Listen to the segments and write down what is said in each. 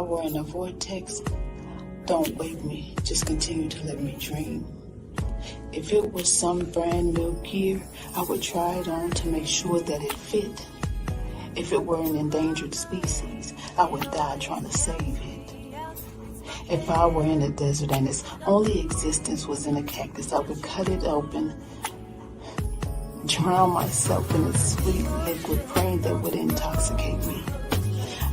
were in a vortex, don't wake me, just continue to let me dream. If it was some brand new gear, I would try it on to make sure that it fit. If it were an endangered species, I would die trying to save it. If I were in a desert and its only existence was in a cactus, I would cut it open, drown myself in its sweet liquid, praying that would intoxicate me.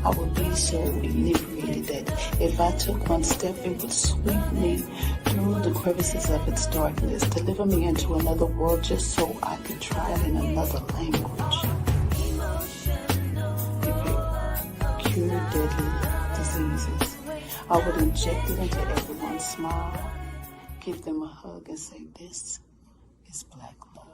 I would be so inebriated that if I took one step, it would sweep me through the crevices of its darkness, deliver me into another world just so I could try it in another language. If it cured deadly diseases, I would inject it into everyone's smile, give them a hug and say, this is Black love.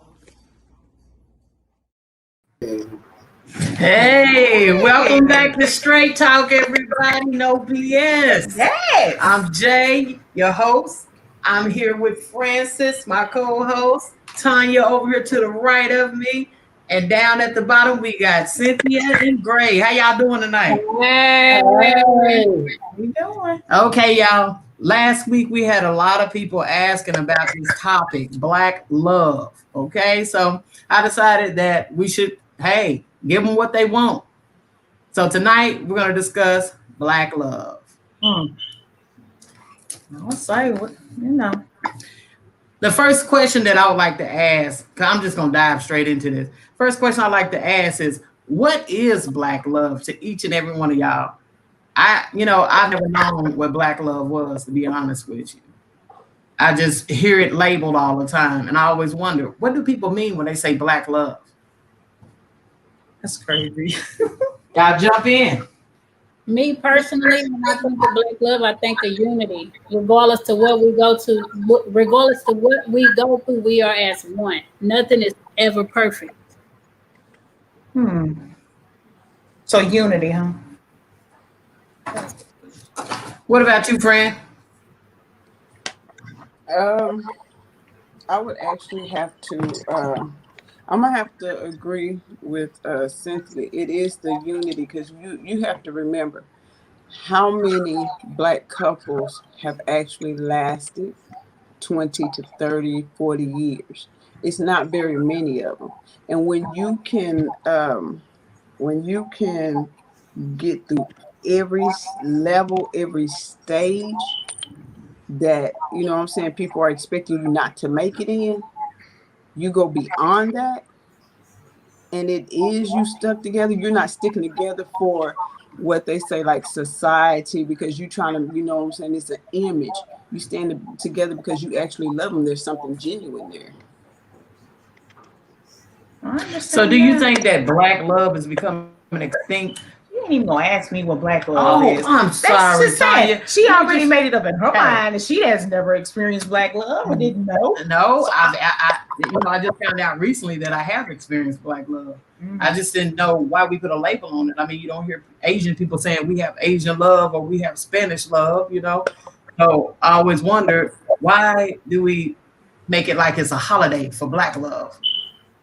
Hey, welcome back to Straight Talk, everybody. No BS. Yes. I'm Jay, your host. I'm here with Francis, my co-host. Tanya over here to the right of me. And down at the bottom, we got Cynthia and Gray. How y'all doing tonight? Hey. How you doing? Okay, y'all. Last week, we had a lot of people asking about this topic, Black love. Okay, so I decided that we should, give them what they want. So tonight we're going to discuss Black love. I'll say what, The first question that I would like to ask, because I'm just going to dive straight into this. First question I'd like to ask is, what is Black love to each and every one of y'all? I've never known what Black love was, to be honest with you. I just hear it labeled all the time. And I always wonder, what do people mean when they say Black love? That's crazy. Y'all jump in. Me personally, when I think of Black love, I think of unity. Regardless to what we go to, regardless to what we go through, we are as one. Nothing is ever perfect. So unity, huh? What about you, friend? I would actually have to. I'm gonna have to agree with Cynthia. It is the unity, because you have to remember how many Black couples have actually lasted 20 to 30, 40 years. It's not very many of them. And when you can get through every level, every stage that, people are expecting you not to make it in, you go beyond that, and it is you stuck together. You're not sticking together for what they say, like society, because you're trying to, it's an image. You stand together because you actually love them. There's something genuine there. So do you think that Black love is becoming extinct? You ain't even gonna ask me what Black love is. I'm sorry, Tanya. She already made it up in her mind, and she has never experienced Black love or didn't know. No, I just found out recently that I have experienced Black love. I just didn't know why we put a label on it. I mean, you don't hear Asian people saying we have Asian love or we have Spanish love, So I always wonder, why do we make it like it's a holiday for Black love?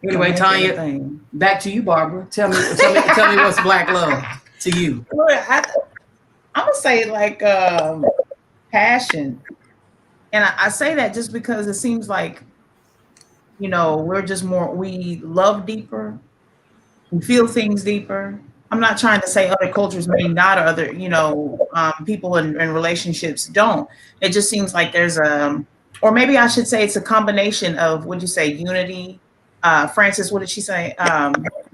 Anyway, Tanya, back to you, Barbara. Tell me what's Black love to you. I'm gonna say like passion, and I say that just because it seems like we're just we love deeper, we feel things deeper. I'm not trying to say other cultures may not, or other people in relationships don't. It just seems like there's or maybe I should say it's a combination of, would you say, unity? Francis, what did she say?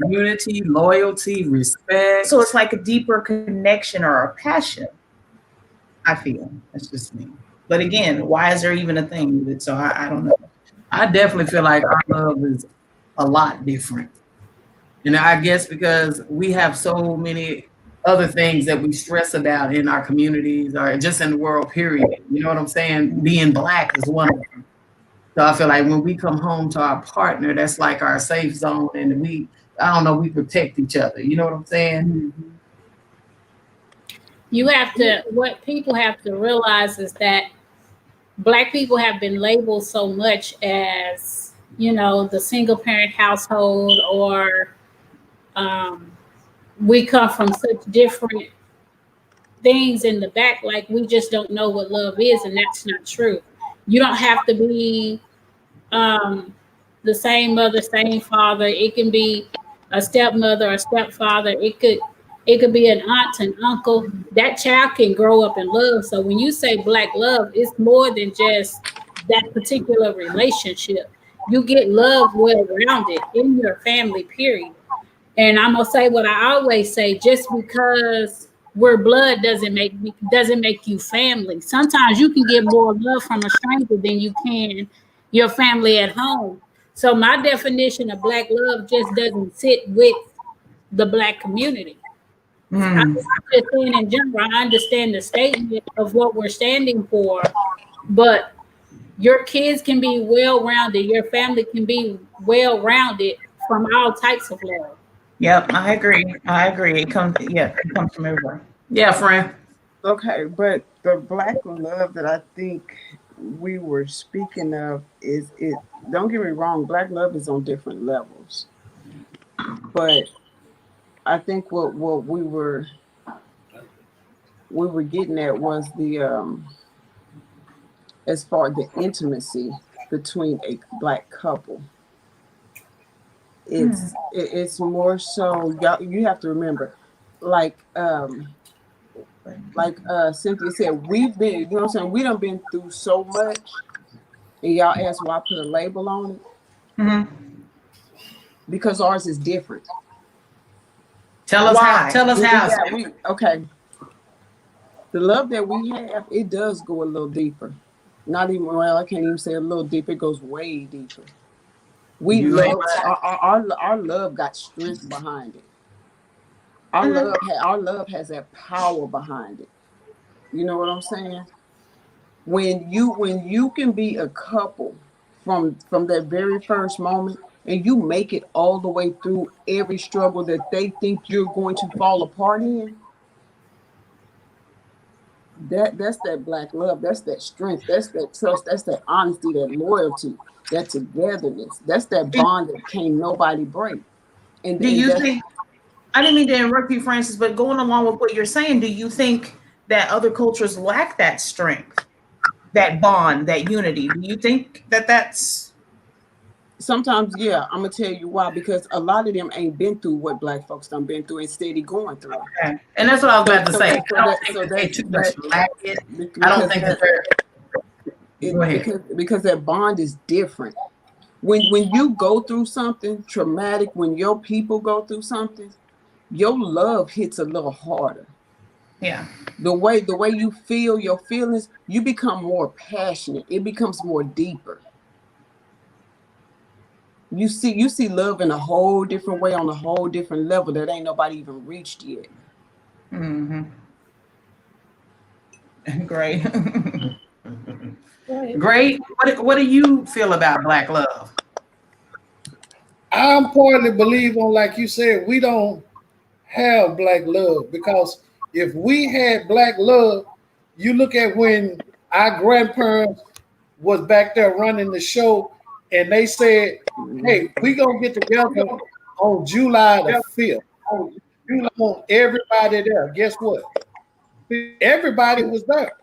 Unity, loyalty, respect. So it's like a deeper connection or a passion, I feel. That's just me. But again, why is there even a thing with it? So I don't know. I definitely feel like our love is a lot different. I guess because we have so many other things that we stress about in our communities or just in the world, period. You know what I'm saying? Being Black is one of them. So I feel like when we come home to our partner, that's like our safe zone, and we protect each other. You know what I'm saying? What people have to realize is that Black people have been labeled so much as, the single parent household, or we come from such different things in the back, like we just don't know what love is, and that's not true. You don't have to be the same mother, same father. It can be a stepmother or stepfather. It could be an aunt and uncle. That child can grow up in love. So when you say black love, it's more than just that particular relationship. You get love well rounded in your family, period. And I'm gonna say what I always say: just because we're blood doesn't make you family. Sometimes you can get more love from a stranger than you can your family at home. So my definition of black love just doesn't sit with the black community. I'm just saying in general, I understand the statement of what we're standing for, but your kids can be well-rounded, your family can be well-rounded from all types of love. Yep, I agree. It comes from everywhere. Yeah, friend. Okay, but the black love that I think we were speaking of is it. Don't get me wrong, black love is on different levels, but I think what we were getting at was the as far as the intimacy between a black couple. It's more so you have to remember, like Cynthia said, we've been, you know what I'm saying, we done been through so much, and y'all ask why I put a label on it. Because ours is different. Tell us how. Okay. The love that we have, it does go a little deeper. Not even, well, I can't even say a little deeper. It goes way deeper. Our love got strength behind it. Our love has that power behind it. You know what I'm saying? When you can be a couple from that very first moment, and you make it all the way through every struggle that they think you're going to fall apart in, that's that black love, that's that strength, that's that trust, that's that honesty, that loyalty, that togetherness, that's that bond that can't nobody break. And do you think, I didn't mean to interrupt you, Francis, but going along with what you're saying, do you think that other cultures lack that strength, that bond, that unity? Do you think that that's... Sometimes, yeah, I'm gonna tell you why, because a lot of them ain't been through what black folks done been through and steady going through. Okay. And that's what I was about to say. I don't think they too much lack it. I don't think that go ahead. Because that bond is different. When you go through something traumatic, when your people go through something, your love hits a little harder. Yeah. The way you feel your feelings, you become more passionate. It becomes more deeper. You see love in a whole different way, on a whole different level that ain't nobody even reached yet. Great. Great. What do you feel about black love? I'm partly believe on, like you said, we don't have black love, because if we had black love, you look at when our grandparents was back there running the show, and they said, hey, we gonna get together on July the 5th. You want everybody there. Guess what? Everybody was there.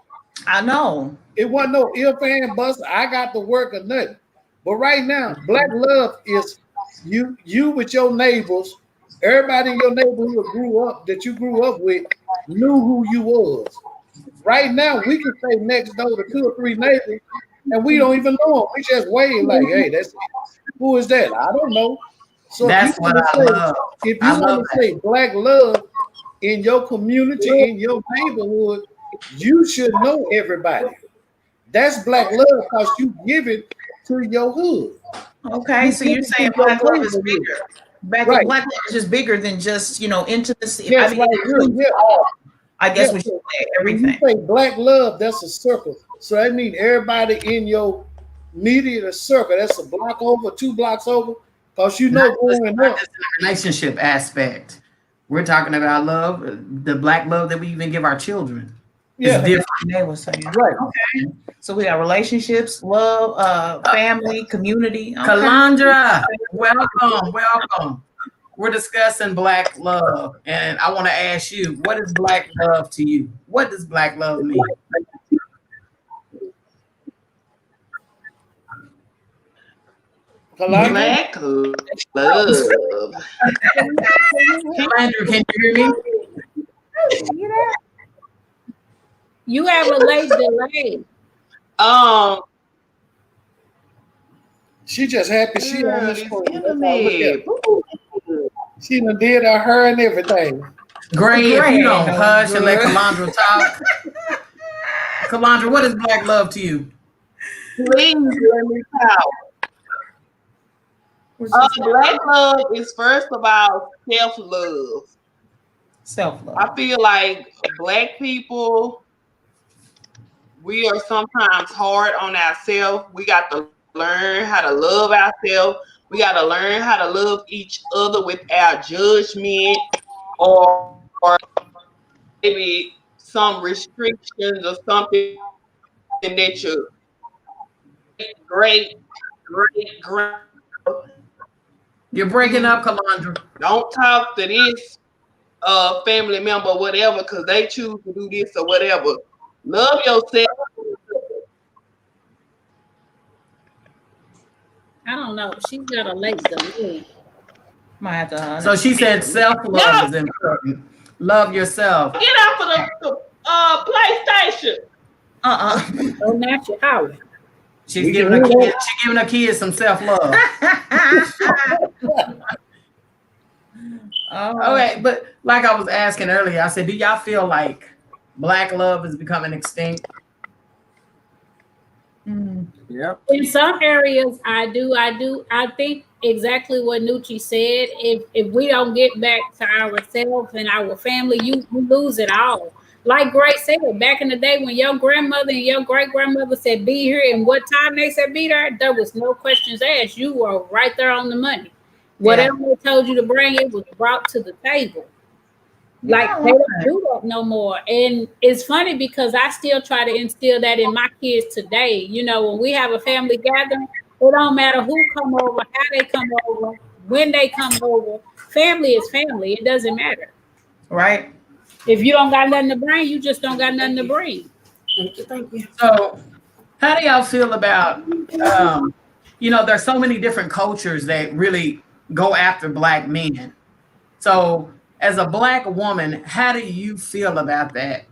I know. It wasn't no if and buts. I got to work or nothing. But right now, black love is you with your neighbors. Everybody in your neighborhood that you grew up with knew who you was. Right now, we can stay next door to 2 or 3 neighbors, and we don't even know them. We just wave like, hey, who is that? I don't know. So that's what I love. If you want to say black love in your community, in your neighborhood, you should know everybody. That's black love, because you give it to your hood. Okay, so you're saying black love is bigger. Black love is just bigger than just, intimacy. Yes, I guess we should say everything. When you say black love, that's a circle. So that means everybody in your immediate circle. That's a block over, 2 blocks over, because growing up. Just the relationship aspect. We're talking about love, the black love that we even give our children. Yeah, different. They were saying. Right. Okay. So we got relationships, love, family, community. Okay. Kalandra, welcome. we're discussing black love, and I want to ask you, what is black love to you? What does black love mean? Kalani? Black love. Andrew, can you hear me? You have a late delay. She just happy she on this phone. Internet. She done did her hair and everything. Gray, if you don't Gray, hush and let good. Kalandra talk. Kalandra, what is black love to you? Please let me talk. Black love is first of all self-love. Self-love. I feel like black people, we are sometimes hard on ourselves. We got to learn how to love ourselves. We got to learn how to love each other without judgment or maybe some restrictions or something that your great. You're breaking up, Kalandra. Don't talk to this family member, whatever, because they choose to do this or whatever. Love yourself. I don't know. She's got a late delay. Might have to. So she said self-love is important. Love yourself. Get off of the PlayStation. Don't match your house. She's giving her kids some self-love. Okay, but like I was asking earlier, I said, do y'all feel like black love is becoming extinct? Yep. In some areas, I do. I think exactly what Nucci said. If we don't get back to ourselves and our family, you lose it all. Like Grace said, back in the day when your grandmother and your great grandmother said be here and what time they said be there was no questions asked. You were right there on the money. Whatever they told you to bring, it was brought to the table. Like they don't do that no more. And it's funny because I still try to instill that in my kids today. You know, when we have a family gathering, it don't matter who come over, how they come over, when they come over. Family is family. It doesn't matter. Right. If you don't got nothing to bring, you just don't got nothing to bring. Thank you. So how do y'all feel about, there's so many different cultures that really go after black men. So as a black woman, how do you feel about that?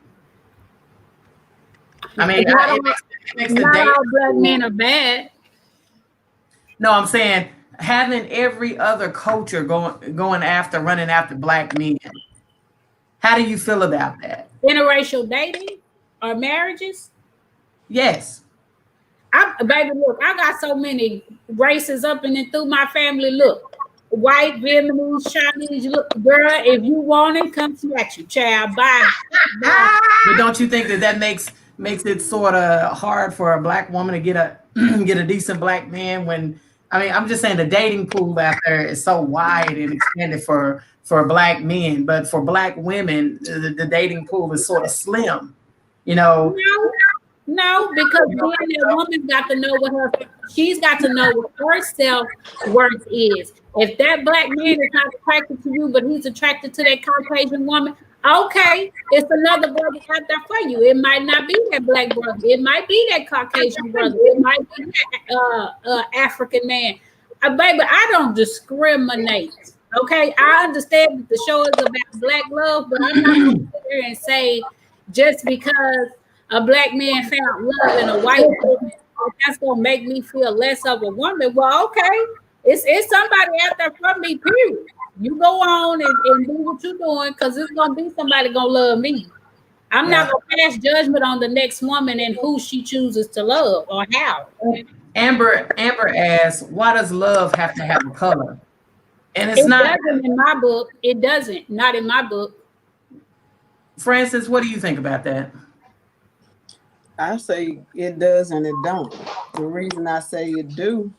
I mean, it makes the Not day. all black men are bad. No, I'm saying having every other culture running after black men. How do you feel about that? Interracial dating or marriages? Yes. Baby, look, I got so many races up and through my family. Look, white, Vietnamese, Chinese. Look, girl, if you want it, come snatch you, child. Bye. But don't you think that makes it sort of hard for a black woman to get a decent black man when? I mean, I'm just saying the dating pool out there is so wide and expanded for black men, but for black women, the dating pool is sort of slim, No, because then that woman's got to know she's got to know what her self-worth is. If that black man is not attracted to you, but he's attracted to that Caucasian woman, okay, it's another brother out there for you. It might not be that black brother. It might be that Caucasian brother. It might be that African man. Baby, I don't discriminate. Okay, I understand that the show is about black love, but I'm not going to sit here and say just because a black man found love in a white woman, that's going to make me feel less of a woman. Well, okay, it's somebody out there for me, period. You go on and do what you're doing because it's going to be somebody going to love me. I'm not going to pass judgment on the next woman and who she chooses to love or how. Amber asks, why does love have to have a color? And It doesn't in my book. It doesn't. Not in my book. Francis, what do you think about that? I say it does and it don't. The reason I say it do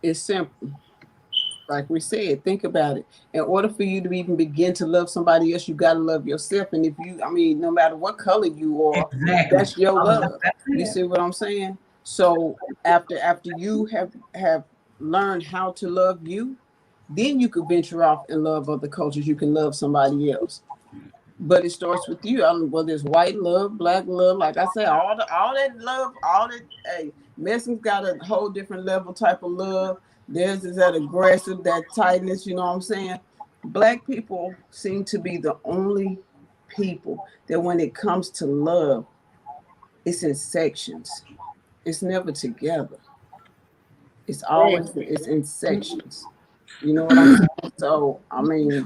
is simple. Like we said, think about it. In order for you to even begin to love somebody else, you got to love yourself. And no matter what color you are, that's your love. You see what I'm saying? So after you have learned how to love you, then you could venture off and love other cultures. You can love somebody else. But it starts with you. I mean, whether it's white love, black love, like I said, all that love, all that. Hey, Mexicans got a whole different level type of love. Theirs is that aggressive, that tightness. You know what I'm saying? Black people seem to be the only people that, when it comes to love, it's in sections. It's never together. It's always it's in sections. You know what I'm saying? So I mean,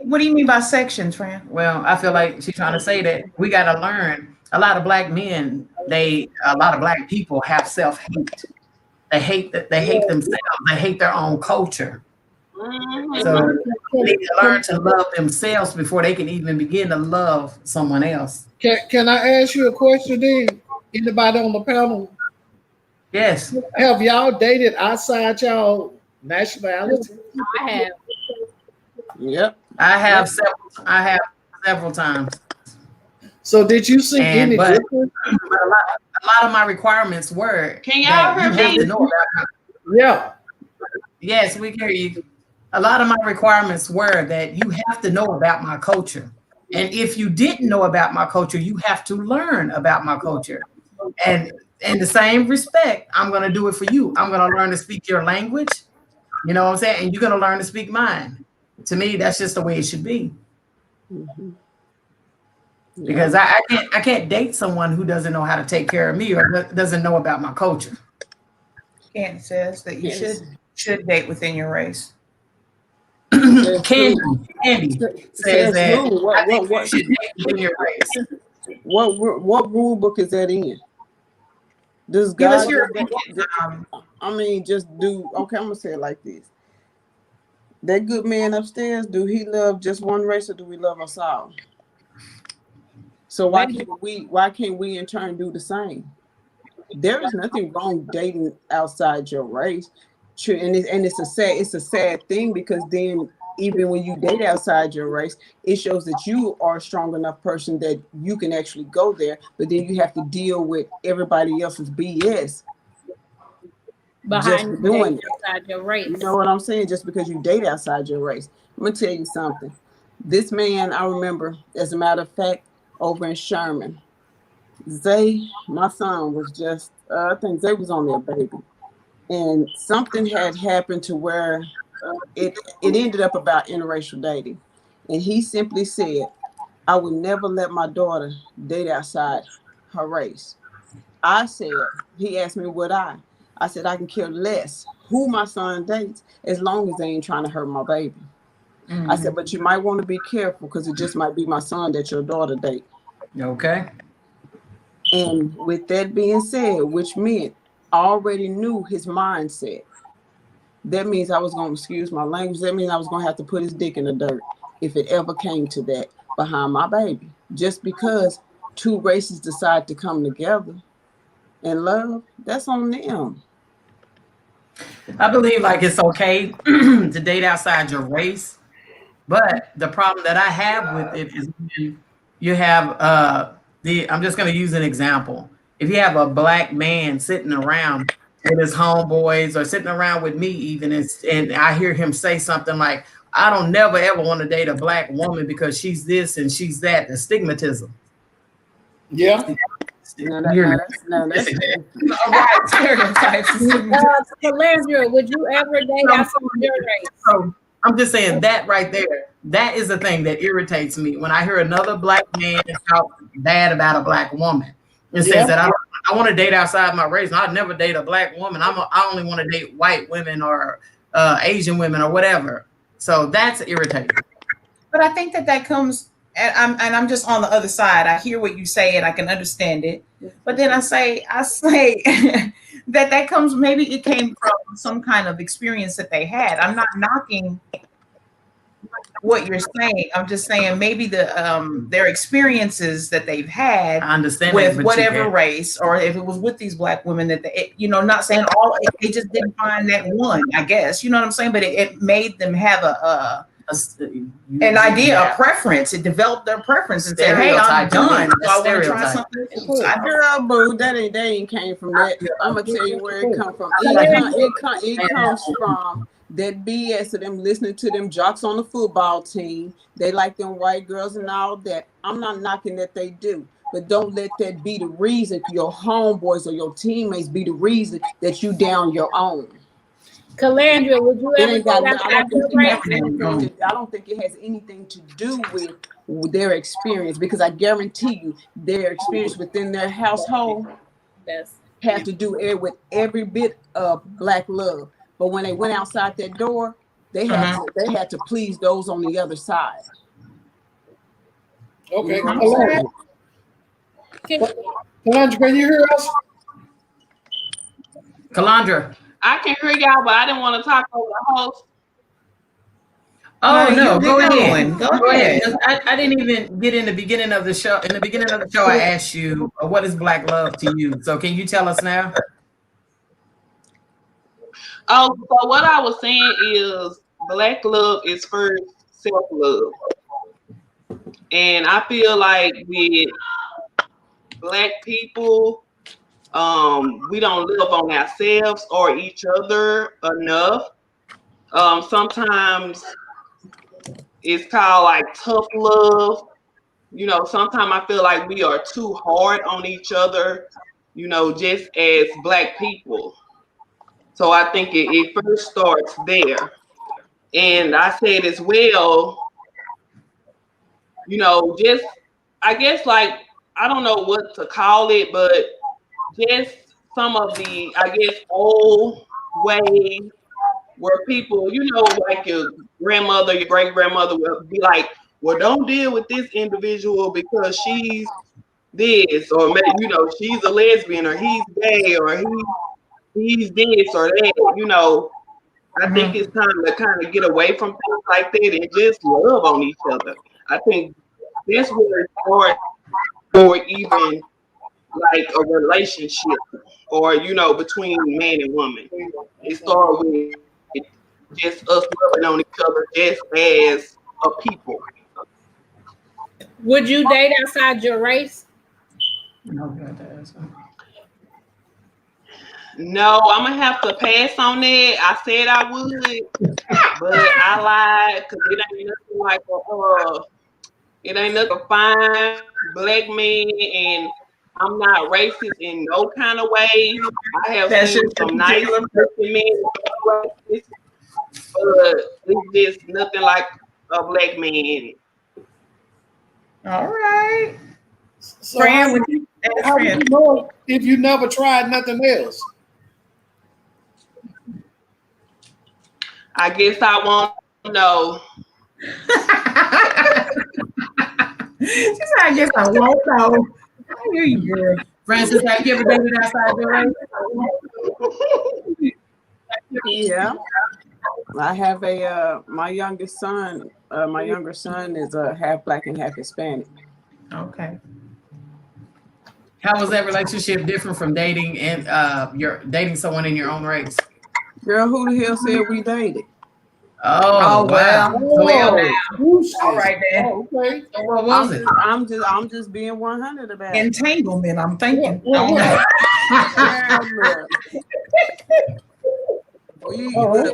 What do you mean by sections, Fran? Well, I feel like she's trying to say that we got to learn. A lot of black men, a lot of black people have self-hate. They hate themselves. They hate their own culture. So they need to learn to love themselves before they can even begin to love someone else. Can I ask you a question then? Anybody on the panel? Yes. Have y'all dated outside y'all nationality? I have. yep. I have several times. So did you see any But difference? a lot of my requirements were Can y'all that you hear have me? to know about. Yeah. Yes, we hear you. A lot of my requirements were that you have to know about my culture. And if you didn't know about my culture, you have to learn about my culture. And in the same respect, I'm going to do it for you. I'm going to learn to speak your language. You know what I'm saying? And you're going to learn to speak mine. To me, that's just the way it should be. Mhm. Because I can't date someone who doesn't know how to take care of me or doesn't know about my culture. Candy says that you Yes. should date within your race. Candy says that who? I think you should date within your race. What rule book is that in? Does Give us God? your opinion. I mean, just do. Okay, I'm gonna say it like this. That good man upstairs, do he love just one race or do we love us all? So why can't we in turn do the same? There is nothing wrong dating outside your race. And it's a sad thing, because then even when you date outside your race, it shows that you are a strong enough person that you can actually go there, but then you have to deal with everybody else's BS Behind just doing it. outside your race. You know what I'm saying? Just because you date outside your race. I'm gonna tell you something. This man, I remember, as a matter of fact, over in Sherman, Zay, my son, was just, I think Zay was only a baby. And something had happened to where it ended up about interracial dating. And he simply said, I would never let my daughter date outside her race. I said, he asked me, would I? I said, I can care less who my son dates as long as they ain't trying to hurt my baby. Mm-hmm. I said, but you might want to be careful, because it just might be my son that your daughter date. Okay. And with that being said, which meant I already knew his mindset. That means I was going to, excuse my language, that means I was going to have to put his dick in the dirt if it ever came to that behind my baby. Just because two races decide to come together and love, that's on them. I believe like it's okay to date outside your race, but the problem that I have with it is when you have I'm just going to use an example. If you have a black man sitting around with his homeboys or sitting around with me even, and I hear him say something like, I don't never ever want to date a black woman because she's this and she's that, the stigmatism. Yeah. That's Stereotypes. Landra, would you ever date outside your race? So I'm just saying that right there, that is the thing that irritates me when I hear another black man talk bad about a black woman. It says that I want to date outside my race. I'd never date a black woman. I only want to date white women or Asian women or whatever. So that's irritating. But I think that comes, and I'm just on the other side. I hear what you say and I can understand it. But then I say that comes, maybe it came from some kind of experience that they had. I'm not knocking what you're saying. I'm just saying maybe their experiences that they've had, I understand with whatever race, or if it was with these black women that they, not saying all, they just didn't find that one, I guess, you know what I'm saying? But it made them have an idea, a preference. It developed their preference and said, hey, I'm done. So I want to try something else. Girl, boo, they ain't came from that. I'm gonna tell you where it come from. It comes from that BS of them listening to them jocks on the football team. They like them white girls and all that. I'm not knocking that they do, but don't let that be the reason your homeboys or your teammates be the reason that you down your own. Calandria, would you It ever ain't go got. outside your race? I don't think it has anything to do with their experience, because I guarantee you their experience within their household Yes. had to do with every bit of black love. But when they went outside that door, they had to please those on the other side. Okay. Mhm. Calandra, can you hear us? Calandra. I can hear y'all, but I didn't want to talk over the host. Oh no, you go get ahead. going. Go ahead. I didn't even get in the beginning of the show. In the beginning of the show, I asked you, what is black love to you? So can you tell us now? Oh, so what I was saying is black love is first self-love. And I feel like with black people, we don't love on ourselves or each other enough. Sometimes it's called like tough love. You know, sometimes I feel like we are too hard on each other, you know, just as black people. So I think it first starts there. And I said as well, you know, just I guess like I don't know what to call it, but just some of the I guess old ways where people, you know, like your grandmother, your great grandmother will be like, well, don't deal with this individual because she's this, or maybe, you know, she's a lesbian, or he's gay, or he's this or that, you know. I think it's time to kind of get away from things like that and just love on each other. I think that's where it starts, or even like a relationship, or you know, between man and woman. It starts with just us loving on each other just as a people. Would you date outside your race? No, I'm gonna have to pass on that. I said I would, but I lied because it ain't nothing like it ain't nothing fine black man, and I'm not racist in no kind of way. I have That's seen just some nice looking men, but it's just nothing like a black man. All right. So Fran, how would would Fran. you know if you never tried nothing else? I guess I won't know. She said, I guess I won't know. I hear you, girl. Francis, have you ever dated outside your race? Yeah, I have my youngest son. My younger son is half black and half Hispanic. Okay. How was that relationship different from dating and you're dating someone in your own race? Girl, who the hell said we dated? Oh, wow. Well, now. Gooses. All right, then. Oh, okay. So what was it? I'm just being 100 about it. Entanglement, I'm thinking. Well,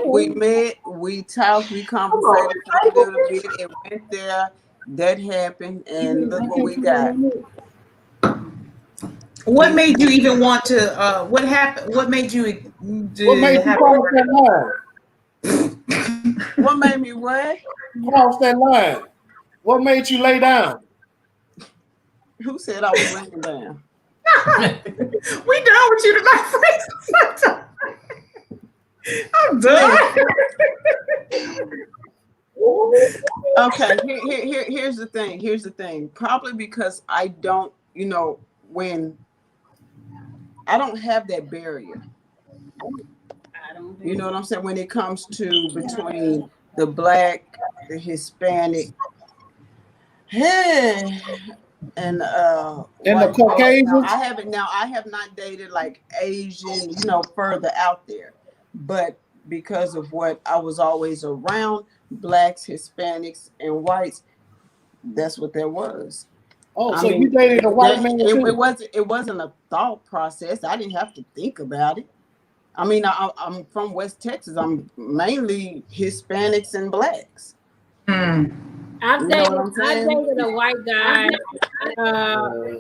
We met, we talked, we conversated for a little bit, it went there, that happened, and look what we got. What made you even want to? What happened? What made you? what made you cross that line? What made me what? Cross that line. What made you lay down? Who said I was laying down? We done with you tonight, I'm done. Okay, here's the thing. Here's the thing. Probably because I don't, you know, when I don't have that barrier. You know what I'm saying? When it comes to between the black, the Hispanic, and the white Caucasians? I have not dated like Asian, you know, further out there. But because of what I was always around, blacks, Hispanics, and whites, that's what there was. Oh, so you dated a white man too? It wasn't a thought process. I didn't have to think about it. I mean, I'm from West Texas. I'm mainly Hispanics and blacks. Hmm. I've You know dated, what I'm I saying? dated a white guy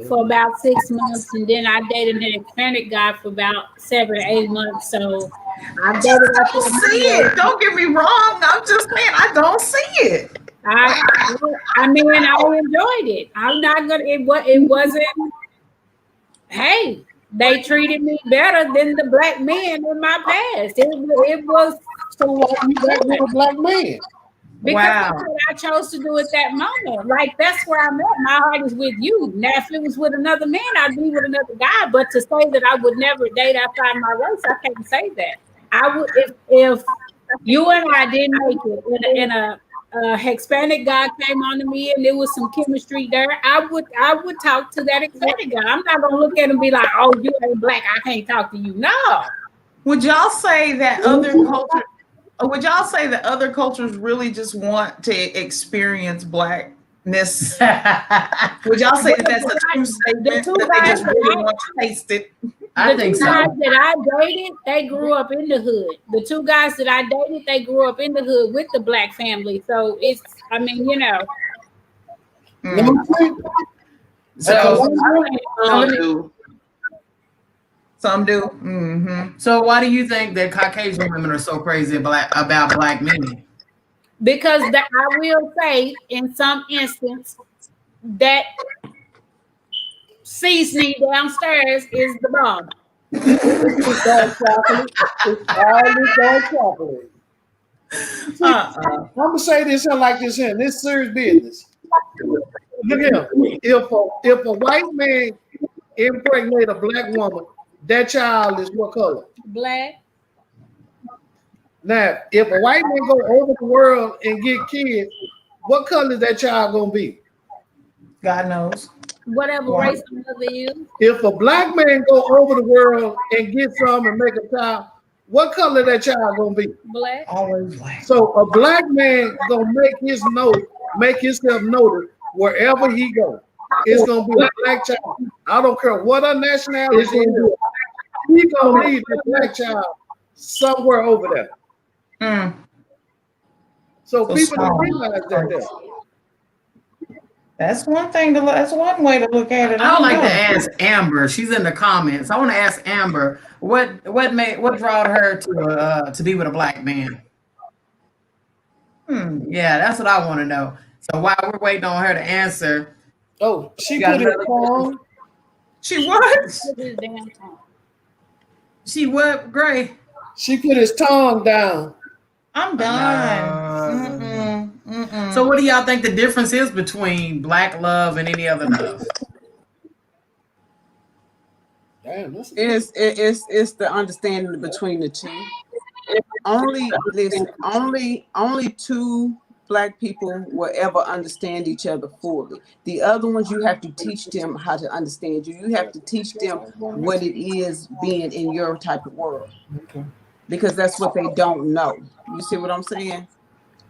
for about 6 months, and then I dated an Hispanic guy for about 7 or 8 months. So I I've just dated out don't there. see it. Don't get me wrong. I'm just saying I don't see it. I mean, I enjoyed it. I'm not gonna. It wasn't. Hey, they treated me better than the black men in my past. It was So why you back with a black man? because Wow. that's what I chose to do at that moment. Like that's where I'm at. My heart is with you. Now, if it was with another man, I'd be with another guy. But to say that I would never date outside my race, I can't say that. I would if you and I didn't make it in a Hispanic guy came on to me and there was some chemistry there, I would talk to that Hispanic guy. I'm not gonna look at him and be like, oh, you ain't black, I can't talk to you. No. Would y'all say that other culture? Would y'all say that other cultures really just want to experience blackness? Would y'all say that that's a true statement? two That they guys just that really I- want to taste it? I The think two guys so. that I dated, they grew up in the hood. The two guys that I dated, they grew up in the hood with the black family. So it's, I mean, you know, Mm. So Some do. some do. Mm-hmm. So why do you think that Caucasian women are so crazy about black men? because that I will say in some instance that seasoning downstairs is the bomb. It's dark chocolate. It's all this dark chocolate. I'm gonna say this here like this here. This serious business. Look here. If a white man impregnate a black woman, that child is what color? Black. Now, if a white man go over the world and get kids, what color is that child gonna be? God knows. Whatever Wow. race the mother is. If a black man go over the world and get some and make a child, what color that child gonna be? Black. Always black. So a black man gonna make himself noted wherever he go. It's gonna be a black child. I don't care what a nationality is. He gonna leave the black child somewhere over there. Mm. So So people don't strong. realize that there. That's one thing. That's one way to look at it. I would like don't to know. ask Amber. She's in the comments. I want to ask Amber what brought her to be with a black man. Yeah, that's what I want to know. So while we're waiting on her to answer, Oh, she You got put his another tongue. She what? Put his damn tongue. she what, Gray? She put his tongue down. I'm done. Mm-mm. So what do y'all think the difference is between black love and any other love? Damn, that's It's the understanding between the two. Only two black people will ever understand each other fully. The other ones, you have to teach them how to understand you. You have to teach them what it is being in your type of world, because that's what they don't know. You see what I'm saying?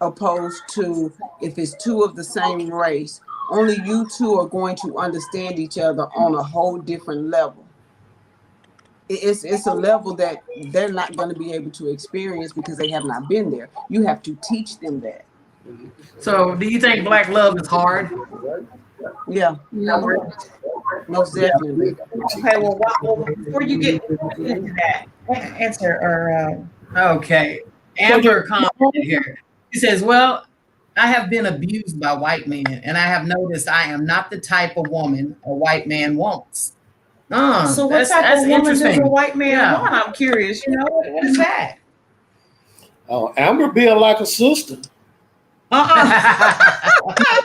Opposed to if it's two of the same race, only you two are going to understand each other on a whole different level. It's a level that they're not going to be able to experience because they have not been there. You have to teach them that. So do you think black love is hard? Yeah, most definitely. Okay. Well, before you get into that, answer or Okay. Amber commented here. She says, well, I have been abused by white men, and I have noticed I am not the type of woman a white man wants. so what type of woman does a white man Yeah. want? I'm curious. You know what is that? Oh, Amber being like a sister.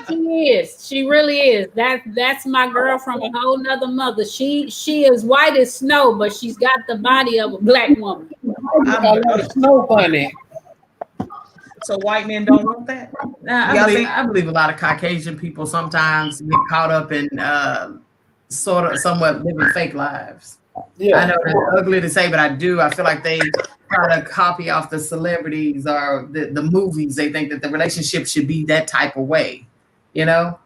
She is. She really is. That's my girl from a whole nother mother. She is white as snow, but she's got the body of a black woman. I like a snow bunny. So white men don't want that. I believe a lot of Caucasian people sometimes get caught up in somewhat living fake lives. Yeah. I know it's ugly to say, but I do. I feel like they try to copy off the celebrities or the movies. They think that the relationship should be that type of way, you know?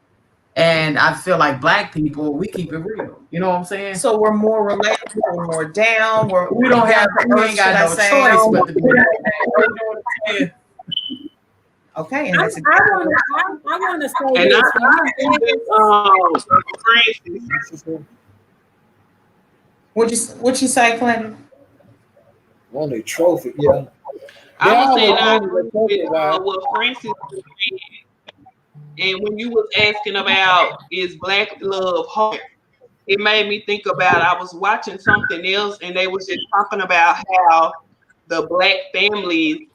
And I feel like black people, we keep it real. You know what I'm saying? So we're more relatable, we're more down. We don't have, we ain't got no choice but to be. You know what I'm saying? Okay, and that's I want to say And this. I think that Francis, what you say, Clinton? Won a trophy, yeah. I was saying Yeah, I I agree was with about- what Francis was saying. And when you was asking about is black love hard, it made me think about I was watching something else and they was just talking about how the black families,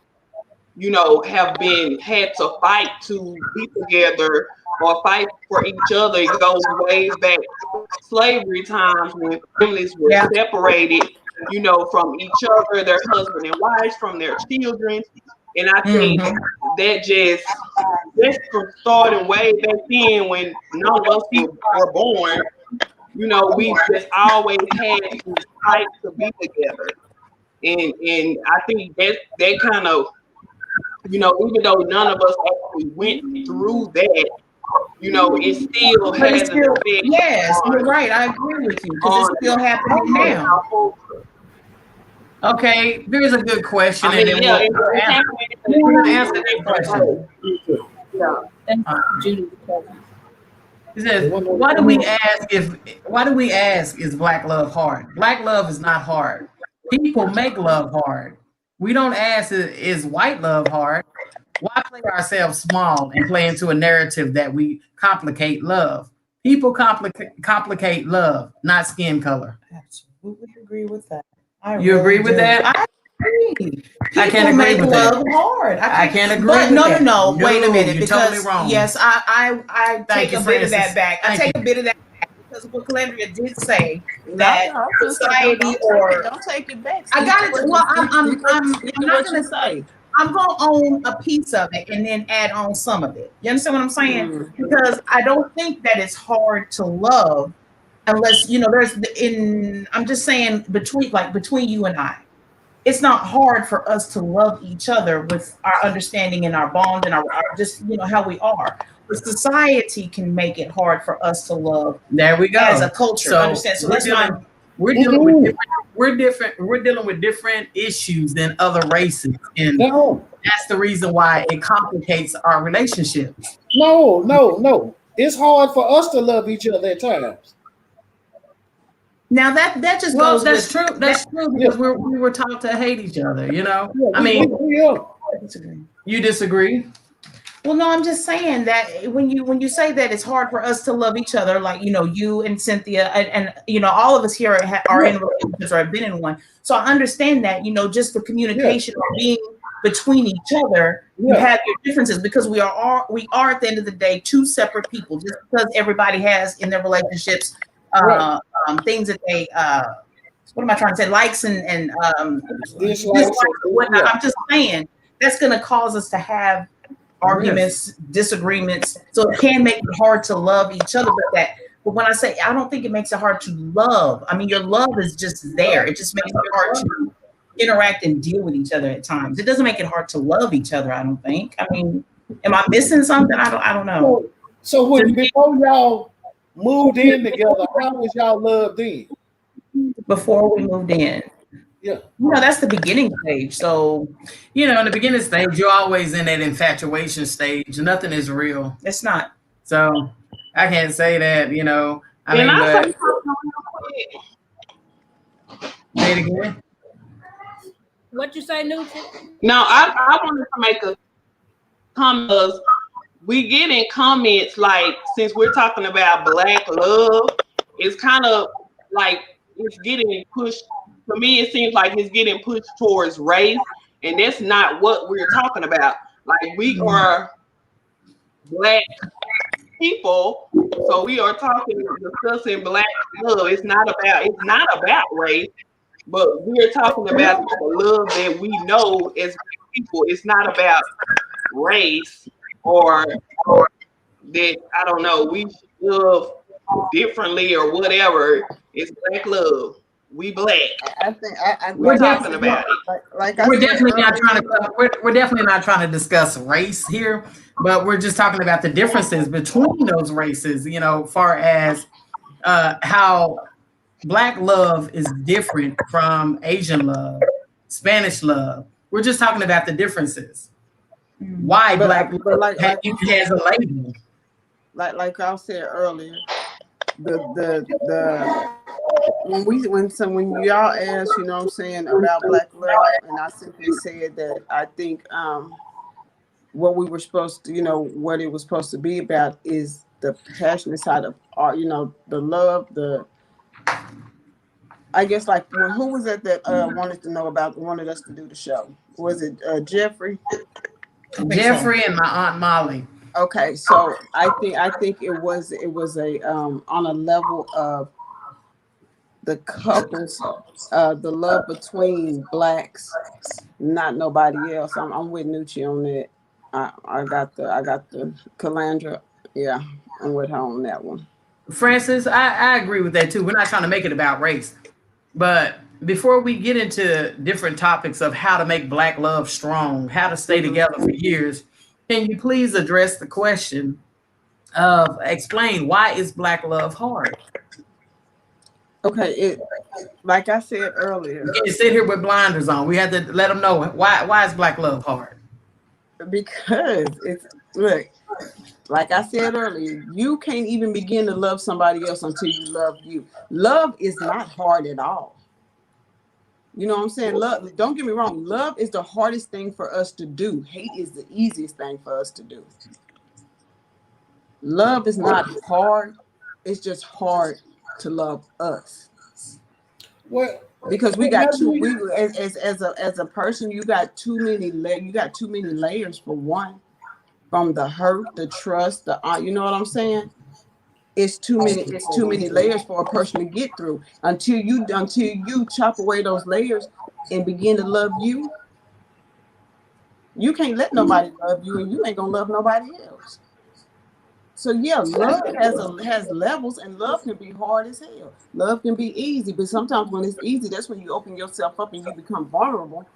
you know, have had to fight to be together or fight for each other. It goes way back to slavery times when families were separated, you know, from each other, their husband and wives, from their children. And I think that's from starting way back then when none of us people were born. You know, we just always had to fight to be together. And I think that kind of, you know, even though none of us actually went through that, you know, it still has an effect. Yes, you're right. I agree with you because it's still happening now. Okay, there's a good question. I mean, and then yeah, we'll answer that question. Thank you, Judy. He says, why do we ask is black love hard? Black love is not hard. People make love hard. We don't ask is white love hard? Why play ourselves small and play into a narrative that we complicate love? People complicate love, not skin color. Absolutely agree with that. You agree with that? I agree. I can't agree with that. Love hard. I can't agree but with no, that. No. Wait a minute. You're because totally wrong. yes, I take you, a bit of Francis. that back. I take a bit of that back because what Calandria did say that society don't take it back. I got it. Well, I'm not going to say. I'm going to own a piece of it and then add on some of it. You understand what I'm saying? Because I don't think that it's hard to love unless, you know, I'm just saying between you and I, it's not hard for us to love each other with our understanding and our bond and our just, you know, how we are. But society can make it hard for us to love. There we go. As a culture, So understand? So that's why we're dealing with different issues than other races, and that's the reason why it complicates our relationships. No. It's hard for us to love each other at times. Now that just Well, goes. that's true. That's true because we were taught to hate each other. You know, I mean, you disagree? Well, no, I'm just saying that when you say that it's hard for us to love each other, like, you know, you and Cynthia and you know, all of us here are in relationships or have been in one. So I understand that, you know, just the communication or being between each other, you have your differences because we are at the end of the day two separate people. Just because everybody has in their relationships things that they what am I trying to say, likes and dislikes or whatnot. I'm just saying that's going to cause us to have arguments, disagreements, so it can make it hard to love each other. But when I say, I don't think it makes it hard to love. I mean, your love is just there. It just makes it hard to interact and deal with each other at times. It doesn't make it hard to love each other, I don't think. I mean, am I missing something? I don't know. So before y'all moved in together, how was y'all love then? Before we moved in. Yeah. You know, that's the beginning stage. So, you know, in the beginning stage, you're always in that infatuation stage. Nothing is real. It's not. So I can't say that, you know. Say it again. What you say, Newton? No, I wanted to make a comment. We get in comments like, since we're talking about black love, it's kind of like it's getting pushed. For me, it seems like it's getting pushed towards race, and that's not what we're talking about. Like, we are black people, so we are discussing black love. It's not about race, but we're talking about the love that we know as black people. It's not about race or that, I don't know, we love differently or whatever. It's black love. We black. I think We're talking about it. like I We're said definitely not earlier, trying to we're definitely not trying to discuss race here, but we're just talking about the differences between those races, you know, far as how Black love is different from Asian love, Spanish love. We're just talking about the differences. Why Black love has a label. Like I said earlier, the when y'all asked, you know what I'm saying, about Black love, and I simply said that I think what we were supposed to, you know, what it was supposed to be about is the passionate side of art, you know, the love, I guess, like, who was it that wanted us to do the show? Was it Jeffrey? Jeffrey and my Aunt Molly. Okay, so I think it was a on a level of the couples, the love between Blacks, not nobody else. I'm with Nucci on that. I got the Calandra. Yeah, I'm with her on that one. Francis, I agree with that too. We're not trying to make it about race. But before we get into different topics of how to make Black love strong, how to stay together for years, can you please address the question of explain why is Black love hard? Okay, like I said earlier, You can't sit here with blinders on. We had to let them know why is Black love hard? because look, like I said earlier, you can't even begin to love somebody else until you love you. Love is not hard at all. You know what I'm saying? Love, don't get me wrong, love is the hardest thing for us to do. Hate is the easiest thing for us to do. Love is not hard. It's just hard to love us. Well, Because we got as a person, you got too many layers for one. From the hurt, the trust, you know what I'm saying? It's too many layers for a person to get through. Until you chop away those layers and begin to love you, you can't let nobody love you, and you ain't gonna love nobody else. So yeah, love has levels, and love can be hard as hell. Love can be easy, but sometimes when it's easy, that's when you open yourself up and you become vulnerable.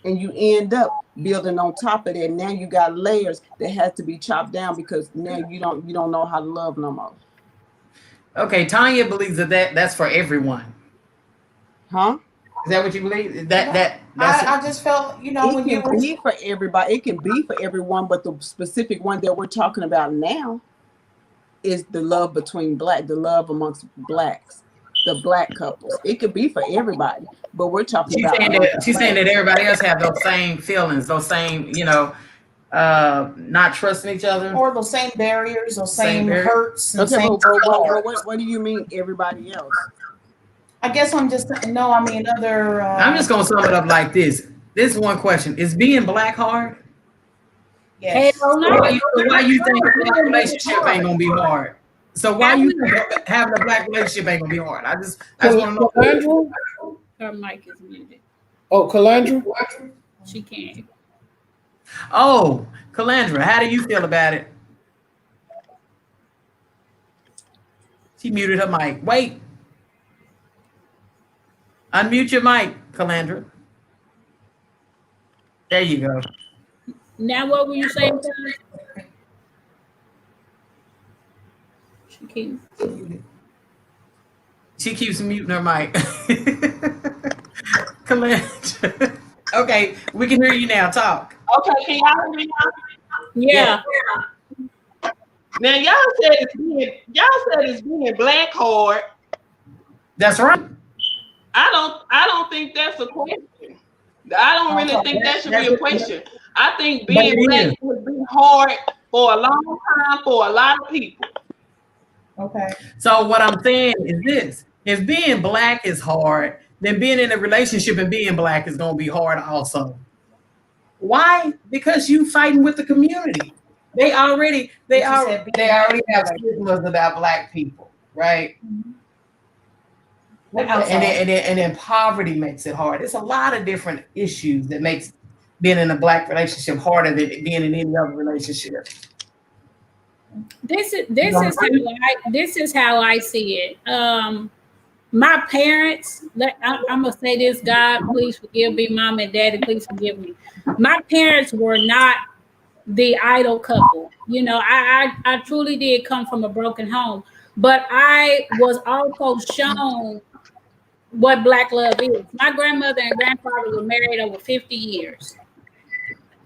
And you end up building on top of that. Now you got layers that have to be chopped down because now you don't know how to love no more. Okay, Tanya believes that's for everyone. Huh? Is that what you believe? I just felt, you know, It can be for everybody. It can be for everyone, but the specific one that we're talking about now is the love between the love amongst Blacks, the Black couples. It could be for everybody. But we're talking she's saying that everybody else have those same feelings, those same, you know, not trusting each other, or those same barriers, those same hurts. And okay, what do you mean everybody else? I guess I'm just no. I mean other. I'm just gonna sum it up like this. This is one question: is being Black hard? Yes. Hell no. Why you think a Black relationship ain't gonna be hard? So why you think having a Black relationship ain't gonna be hard? I just want to know. Her mic is muted. Oh, Calandra? She can't. Oh, Calandra, how do you feel about it? She muted her mic. Wait. Unmute your mic, Calandra. There you go. Now what were you saying? She keeps muting her mic. Calandra. Okay, we can hear you now. Talk. Okay, can y'all hear me now? Yeah. Now y'all said it's being Black hard. That's right. I don't think that's a question. I don't really think that should be a question. I think being Black would be hard for a long time for a lot of people. Okay. So what I'm saying is this: if being Black is hard, then being in a relationship and being Black is going to be hard also. Why? Because you fighting with the community. They already have stigmas about Black people, right? Mm-hmm. And then poverty makes it hard. It's a lot of different issues that makes being in a Black relationship harder than being in any other relationship. This is how I see it. my parents, I'm gonna say this, God, please forgive me, mom and daddy, please forgive me. My parents were not the idol couple. You know, I truly did come from a broken home, but I was also shown what Black love is. My grandmother and grandfather were married over 50 years.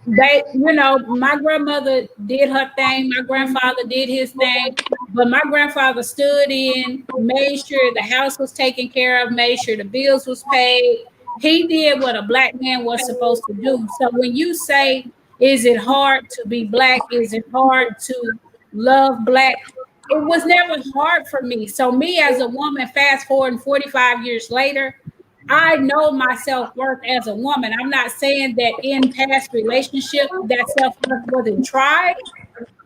They, you know, my grandmother did her thing, my grandfather did his thing, but my grandfather stood in, made sure the house was taken care of, made sure the bills was paid. He did what a Black man was supposed to do. So when you say, is it hard to be Black? Is it hard to love Black? It was never hard for me. So me as a woman, fast forward 45 years later, I know my self-worth as a woman. I'm not saying that in past relationships that self-worth wasn't tried,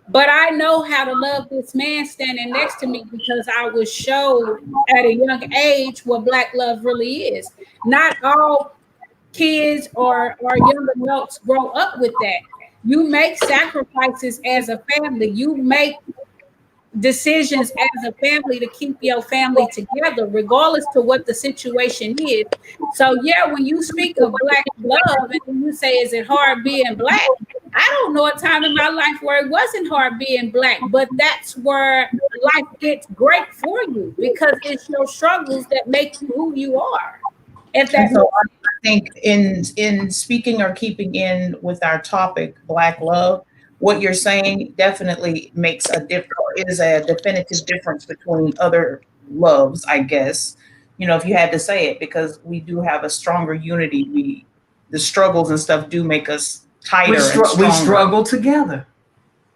but I know how to love this man standing next to me because I was showed at a young age what Black love really is. Not all kids or young adults grow up with that. You make sacrifices as a family. You make decisions as a family to keep your family together, regardless to what the situation is. So yeah, when you speak of Black love and you say, is it hard being Black? I don't know a time in my life where it wasn't hard being Black, but that's where life gets great for you because it's your struggles that make you who you are. If that So I think in speaking or keeping in with our topic, Black love, what you're saying definitely makes a difference, is a definitive difference between other loves, I guess, you know, if you had to say it, because we do have a stronger unity. The struggles and stuff do make us tighter and stronger. We struggle together.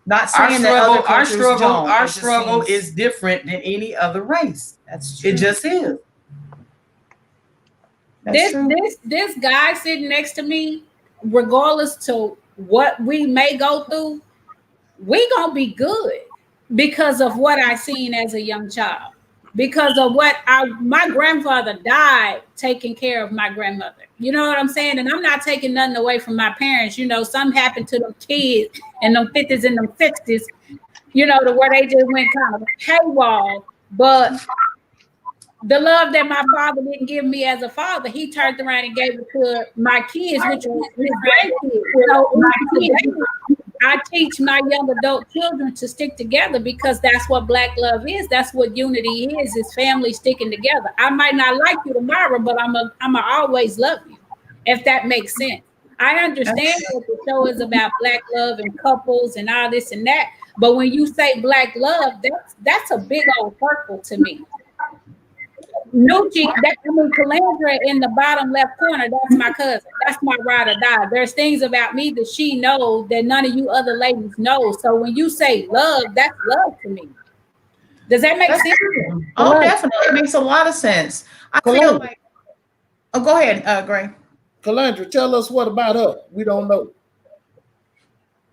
Not saying that other cultures don't. Our struggle is different than any other race. That's true. It just is. This guy sitting next to me, regardless to what we may go through, we gonna be good because of what I seen as a young child, because of what my grandfather died taking care of my grandmother. You know what I'm saying? And I'm not taking nothing away from my parents. You know, something happened to them kids in them 50s and them 60s, you know, to where they just went kind of haywire. But the love that my father didn't give me as a father, he turned around and gave it to my kids, which was his grandkids. So I teach my young adult children to stick together because that's what Black love is. That's what unity is family sticking together. I might not like you tomorrow, but I'm always love you, if that makes sense. I understand what the show is about, Black love and couples and all this and that. But when you say Black love, that's a big old circle to me. Nucci, Calandra in the bottom left corner, that's my cousin. That's my ride or die. There's things about me that she knows that none of you other ladies know. So when you say love, that's love to me. Does that make sense? Oh, definitely. It makes a lot of sense. I feel like, go ahead, Gray. Calandra, tell us what about her. We don't know.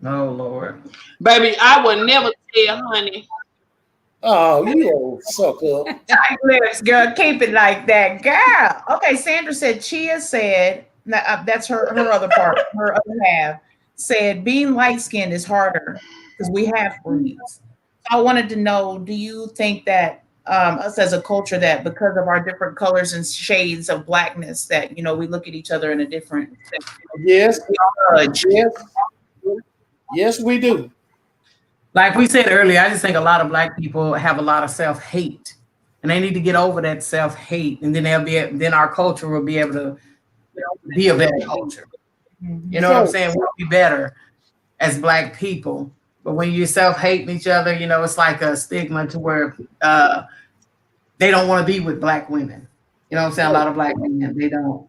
Oh, Lord. Baby, I would never tell honey. Oh, you old sucker. Tight lips, girl. Keep it like that, girl. Okay, Sandra said, Chia said, that's her other part, her other half, said being light-skinned is harder because we have breeds. I wanted to know, do you think that us as a culture, that because of our different colors and shades of Blackness, that, you know, we look at each other in a different... Yes. Yes, we do. Like we said earlier, I just think a lot of Black people have a lot of self-hate, and they need to get over that self-hate, and then then our culture will be able to, you know, be a better culture. You know what I'm saying? We'll be better as Black people. But when you self-hating each other, you know, it's like a stigma to where they don't want to be with Black women. You know what I'm saying? A lot of Black women, they don't.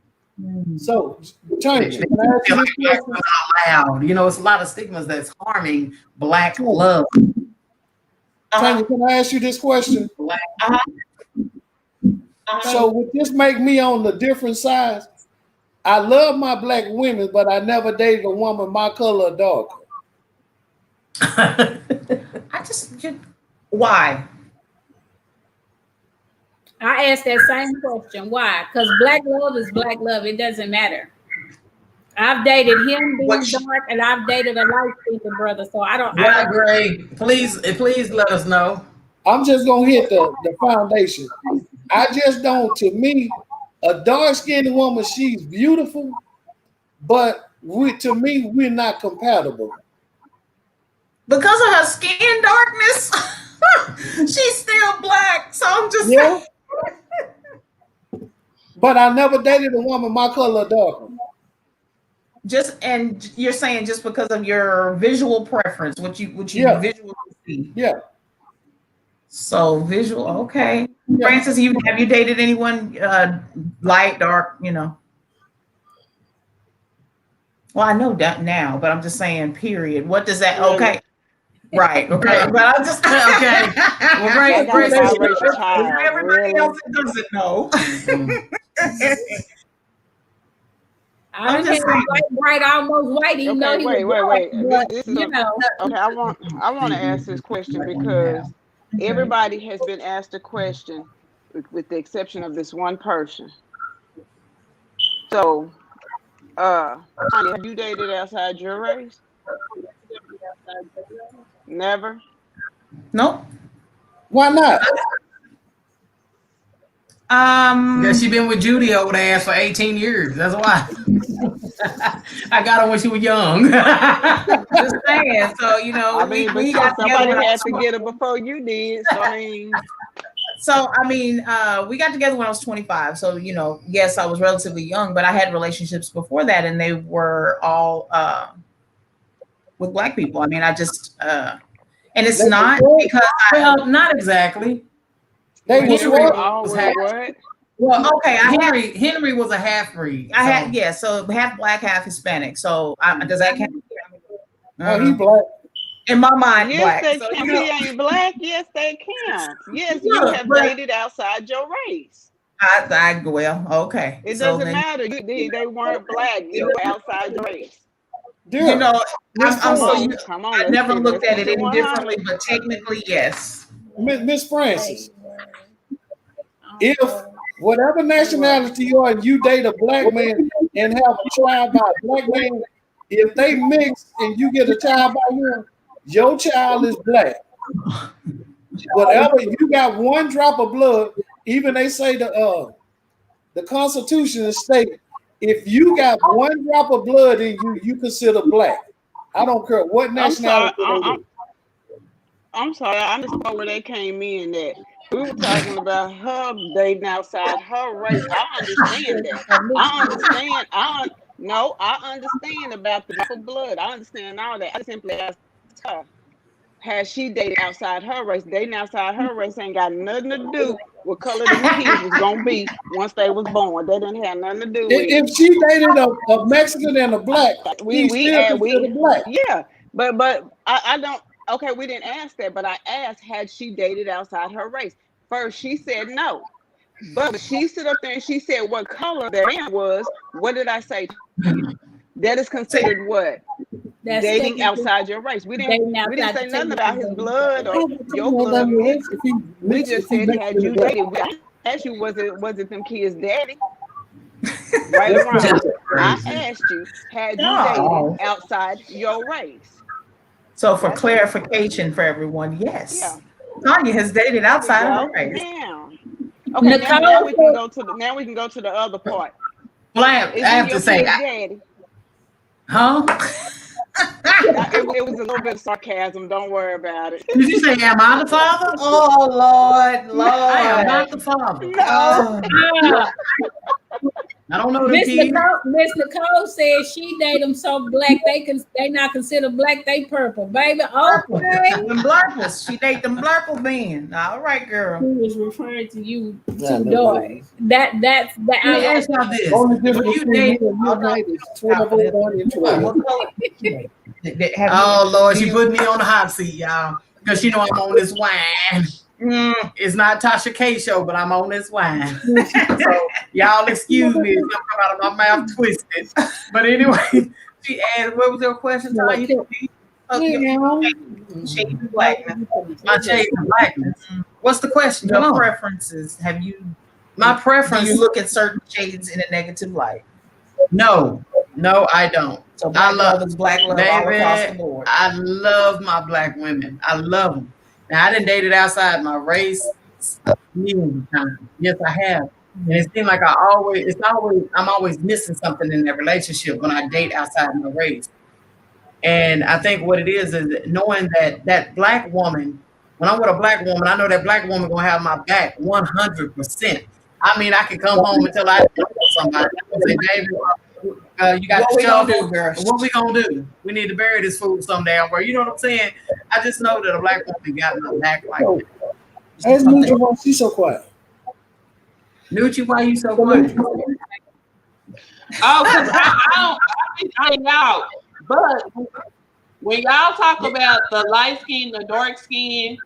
So, Tanya, loud. You know, it's a lot of stigmas that's harming Black love. Tanya, can I ask you this question? So would this make me on the different sides? I love my Black women, but I never dated a woman my color or darker. Why? I asked that same question. Why? Because Black love is Black love. It doesn't matter. I've dated him being dark, and I've dated a light-skinned brother. So I don't. Yeah, Greg, please let us know. I'm just gonna hit the foundation. I just don't. To me, a dark-skinned woman, she's beautiful, but to me, we're not compatible. Because of her skin darkness, she's still black. So I'm just Yeah. But I never dated a woman my color or darker. and you're saying just because of your visual preference, what you Yeah. visually see. Yeah. So visual, okay. Yeah. Francis, have you dated anyone light, dark, you know? Well, I know that now, but I'm just saying, period. What does that okay? Right, okay. But I'm just okay. Well, That got a Francis, biracial child, everybody really. else that doesn't know. I I'm done just had saying. white, bright, almost white, even though Okay, he wait. was black, This but, is you know. okay. I want to ask this question because everybody has been asked a question, with the exception of this one person. So, Tanya, have you dated outside your race? Never. Nope. Why not? Because she been with Judy over there for 18 years. That's why. I got her when she was young. Just saying. So you know, I mean, we but got somebody together. had to get it before you did. So I mean, we got together when I was 25. So you know, yes, I was relatively young, but I had relationships before that, and they were all with black people. I mean, I just and it's not because Well, not exactly. They was Henry what? was half, what? well, okay, Henry was a half breed. I had yeah, so half black, half Hispanic. So does that count? Oh, he black. In my mind, Yes, black. they So, count. you know, He ain't black. Yes, they count. Yes, you Look, have but- dated outside your race. well, okay. It So doesn't then, matter. They weren't black. You were outside your race. Yeah. you know, I'm so on, used. come on. I let's never get- looked let's at it get to any 100. differently, but technically, yes. Miss Francis, if whatever nationality you are, and you date a black man and have a child by a black man, if they mix and you get a child by him, your child is black. Whatever, you got one drop of blood, even they say the Constitution state, if you got one drop of blood in you, you consider black. I don't care what I'm sorry. nationality I'm sorry. I understand where they came in that. We were talking about her dating outside her race. I understand that. I understand. I understand about the drop of blood. I understand all that. I simply asked her, has she dated outside her race? Dating outside her race ain't got nothing to do with color them kids was gonna be once they was born. They didn't have nothing to do with it. If she dated a Mexican and a black, We still considered black. yeah, but I don't. Okay, we didn't ask that, but I asked, had she dated outside her race? First, she said no. But she stood up there and she said what color that man was. What did I say to you? That is considered what? That's Dating technically outside your race. We didn't say nothing about his blood or your Well, blood. if he We mixed- just if he said, mixed had with you a black- dated? I asked you, was it them kids' daddy? Right or wrong? I asked you, had you No. dated outside your race? So for clarification for everyone, yes. Yeah. Tanya has dated outside of her race. Now, okay, now we can go to the other part. Well, I Is have he to your say, kid's daddy? huh? It was a little bit of sarcasm. Don't worry about it. Did you say, am I the father? Oh Lord, I am Lord. not the father. No. I don't know the Miss kid. Nicole said she date them so black they not considered black, they purple, baby. Okay. Them blurples. She date them blurple men. All right, girl. Who was referring to you Yeah, to no, daughter. That's that. Let me ask y'all this. Only When difference you between date, you and your night is 12:01 and 12. What color? oh Lord, she put me on the hot seat, y'all. Because you know I'm on this wine. It's not Tasha K show, but I'm on this wine. So y'all excuse me if something come out of my mouth twisted. But anyway, she asked, what was your question? Tanya? Shades of blackness. My shades of blackness. What's the question? Come Your on. preferences. Have you? My Do preference. you look at certain shades in a negative light? No, I don't. So black I love- love is black love all across the Baby, board. I love my black women. I love them. Now I didn't date it outside my race. Millions of times. Yes, I have. And it seems like I'm always missing something in that relationship when I date outside my race. And I think what it is that knowing that black woman, when I'm with a black woman, I know that black woman gonna have my back 100%. I mean, I can come home until I know somebody. I say, David, you got What the we show. gonna do, girl? What we gonna do? We need to bury this food some damn where. You know what I'm saying? I just know that a black woman got my back like that. Hey, Nucci, why she so quiet? Nucci, why you so quiet? Oh, because I hang out. But when y'all talk about the light skin, the dark skin,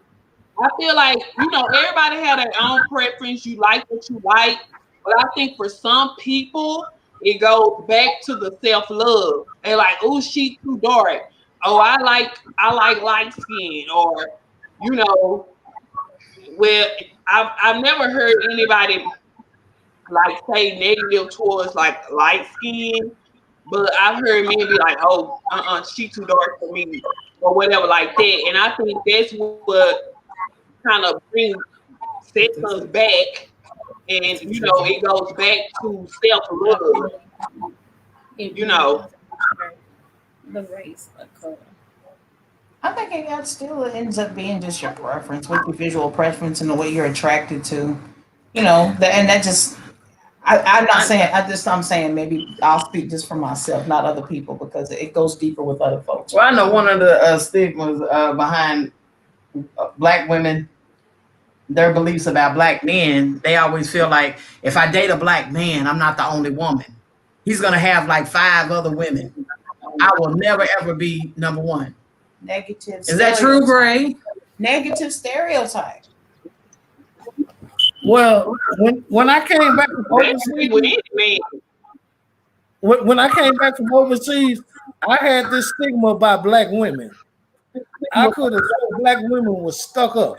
I feel like, everybody have their own preference. You like what you like. But I think for some people, it goes back to the self-love. They're like, oh, she too dark. Oh, I like light skin. Or, well, I've never heard anybody like say negative towards like light skin, but I've heard men be like, oh, she too dark for me, or whatever like that. And I think that's what kind of brings us back, and it goes back to self-love. The race of color. I think it still ends up being just your preference, with your visual preference and the way you're attracted to, and that just. I'm saying maybe I'll speak just for myself, not other people, because it goes deeper with other folks. Well, I know one of the stigmas behind black women, their beliefs about black men, they always feel like if I date a black man, I'm not the only woman. He's going to have like 5 other women. I will never, ever be number one. Negative. Is that true, Gray? Negative stereotype. Well, when I came back from overseas, when I came back from overseas, I had this stigma about black women. I could have said black women was stuck up.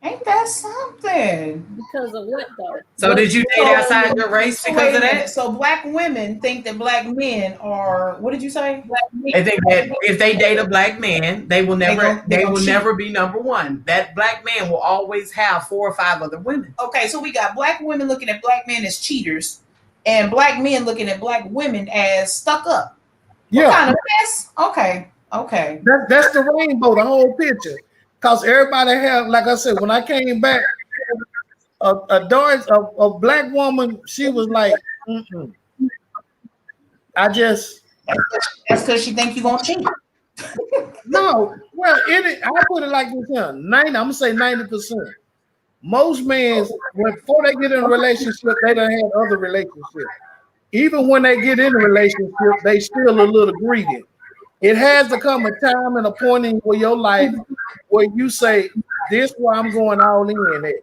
Ain't that something? Because of what though? So did you date outside your race because of that? So black women think that black men are, what did you say? They think that if they date a black man, they will never be number one. That black man will always have 4 or 5 other women. Okay, so we got black women looking at black men as cheaters, and black men looking at black women as stuck up. Yeah. What kind of mess? Okay. That's the rainbow, the whole picture. Because everybody have, like I said, when I came back, a black woman, she was like, mm-mm. That's because she think you gonna cheat. No, well, I put it like this here. I'm gonna say 90%. Most men, before they get in a relationship, they done had other relationships. Even when they get in a relationship, they still a little greedy. It has to come a time and a point in your life where you say, this is where I'm going all in at.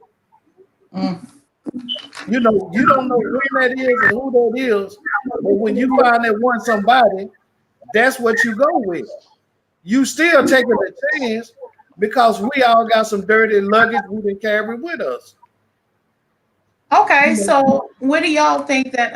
You don't know when that is and who that is, but when you find that one somebody, that's what you go with. You still taking a chance because we all got some dirty luggage we didn't carry with us. Okay, so what do y'all think that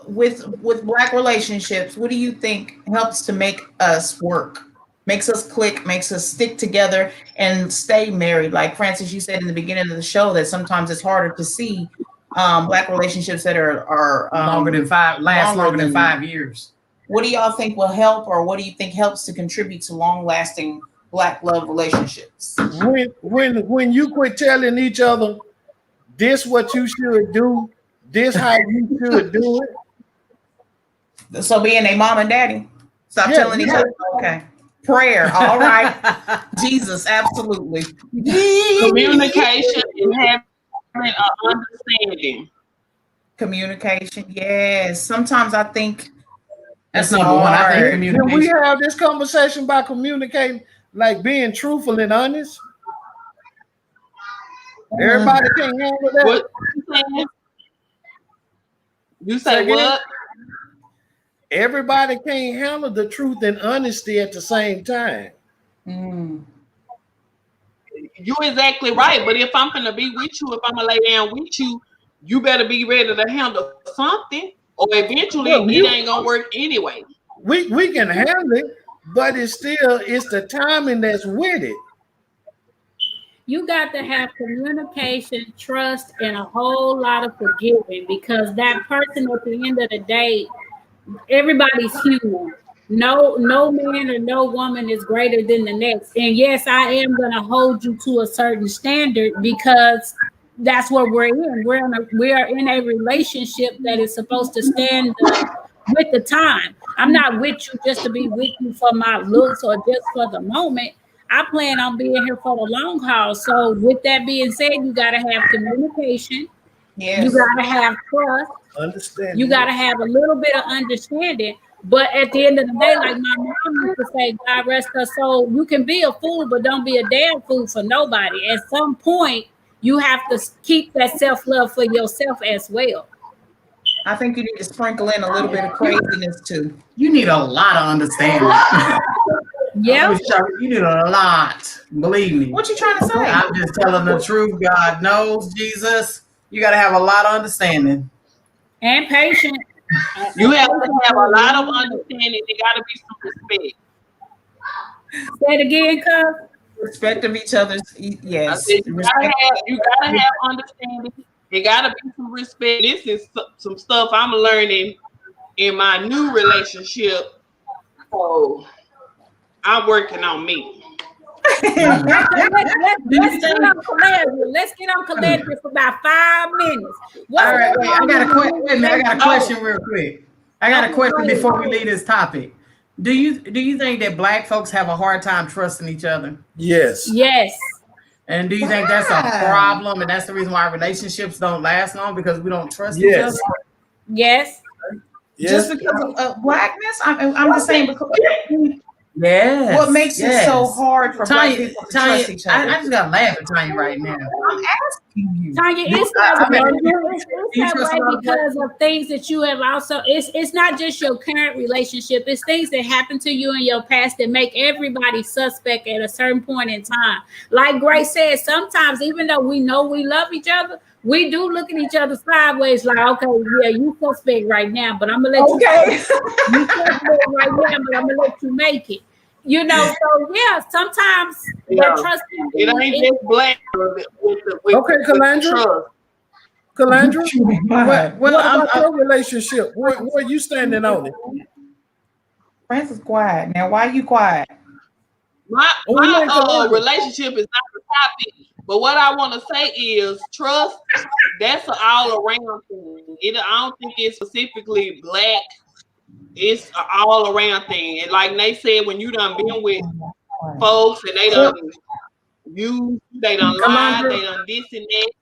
with black relationships, what do you think helps to make us work, makes us click, makes us stick together and stay married? Like Francis, you said in the beginning of the show that sometimes it's harder to see black relationships that are longer than 5 years. What do y'all think will help, or what do you think helps to contribute to long-lasting black love relationships? When you quit telling each other this what you should do, this how you should do it. So being a mom and daddy, stop telling each other. Okay. Prayer. All right. Jesus, absolutely. Communication and having an understanding. Communication. Yes. Sometimes I think that's number one. I think communication. Can we have this conversation about communicating, like being truthful and honest? Everybody can't handle that. What you say? What? Everybody can't handle the truth and honesty at the same time. You're exactly right. But if I'm gonna be with you, if I'm gonna lay down with you, you better be ready to handle something, or eventually it ain't gonna work anyway. We can handle it, but it's the timing that's with it. You got to have communication, trust, and a whole lot of forgiving, because that person at the end of the day, everybody's human. No man or no woman is greater than the next. And yes, I am gonna hold you to a certain standard, because that's what we're in. We are in a relationship that is supposed to stand with the time. I'm not with you just to be with you for my looks or just for the moment. I plan on being here for the long haul. So with that being said, you gotta have communication. Yes. You gotta have trust. Understand. You gotta have a little bit of understanding. But at the end of the day, like my mom used to say, God rest her soul, you can be a fool, but don't be a damn fool for nobody. At some point, you have to keep that self-love for yourself as well. I think you need to sprinkle in a little bit of craziness too. You need a lot of understanding. Yeah. You need a lot. Believe me. What you trying to say? I'm just telling the truth. God knows, Jesus. You got to have a lot of understanding. And patience. You have to have a lot of understanding. There got to be some respect. Say it again, cuz. Respect of each other's. Yes. I said, you gotta have understanding. There gotta be some respect. This is some stuff I'm learning in my new relationship. So I'm working on me. Let's get on Calandria. Let's get on Calandria for about 5 minutes. All right, wait, I got a question. Wait a minute, I got a question real quick. I got a question before we leave this topic. Do you think that Black folks have a hard time trusting each other? Yes. Yes. And do you think that's a problem, and that's the reason why relationships don't last long, because we don't trust each other? Yes. Just because of blackness? I'm just saying because yes. What makes it so hard for Black people to trust each other? I just got to laugh at Tanya right now. I'm asking you. Tanya, it's that way because of things that you have also. It's not just your current relationship. It's things that happened to you in your past that make everybody suspect at a certain point in time. Like Grace said, sometimes even though we know we love each other, we do look at each other sideways, like, okay, yeah, you suspect right now, but I'm gonna let you. You suspect right now, but I'm gonna let you make it. You know, so yeah, sometimes that trust. It ain't just Black with Calandra. Calandra, what about your relationship? Where you standing on it? Francis quiet. Now, why are you quiet? My relationship is not the topic, but what I want to say is trust. That's an all-around thing. I don't think it's specifically Black. It's an all-around thing. And like they said, when you done been with folks and they done they done lied, they done this and that,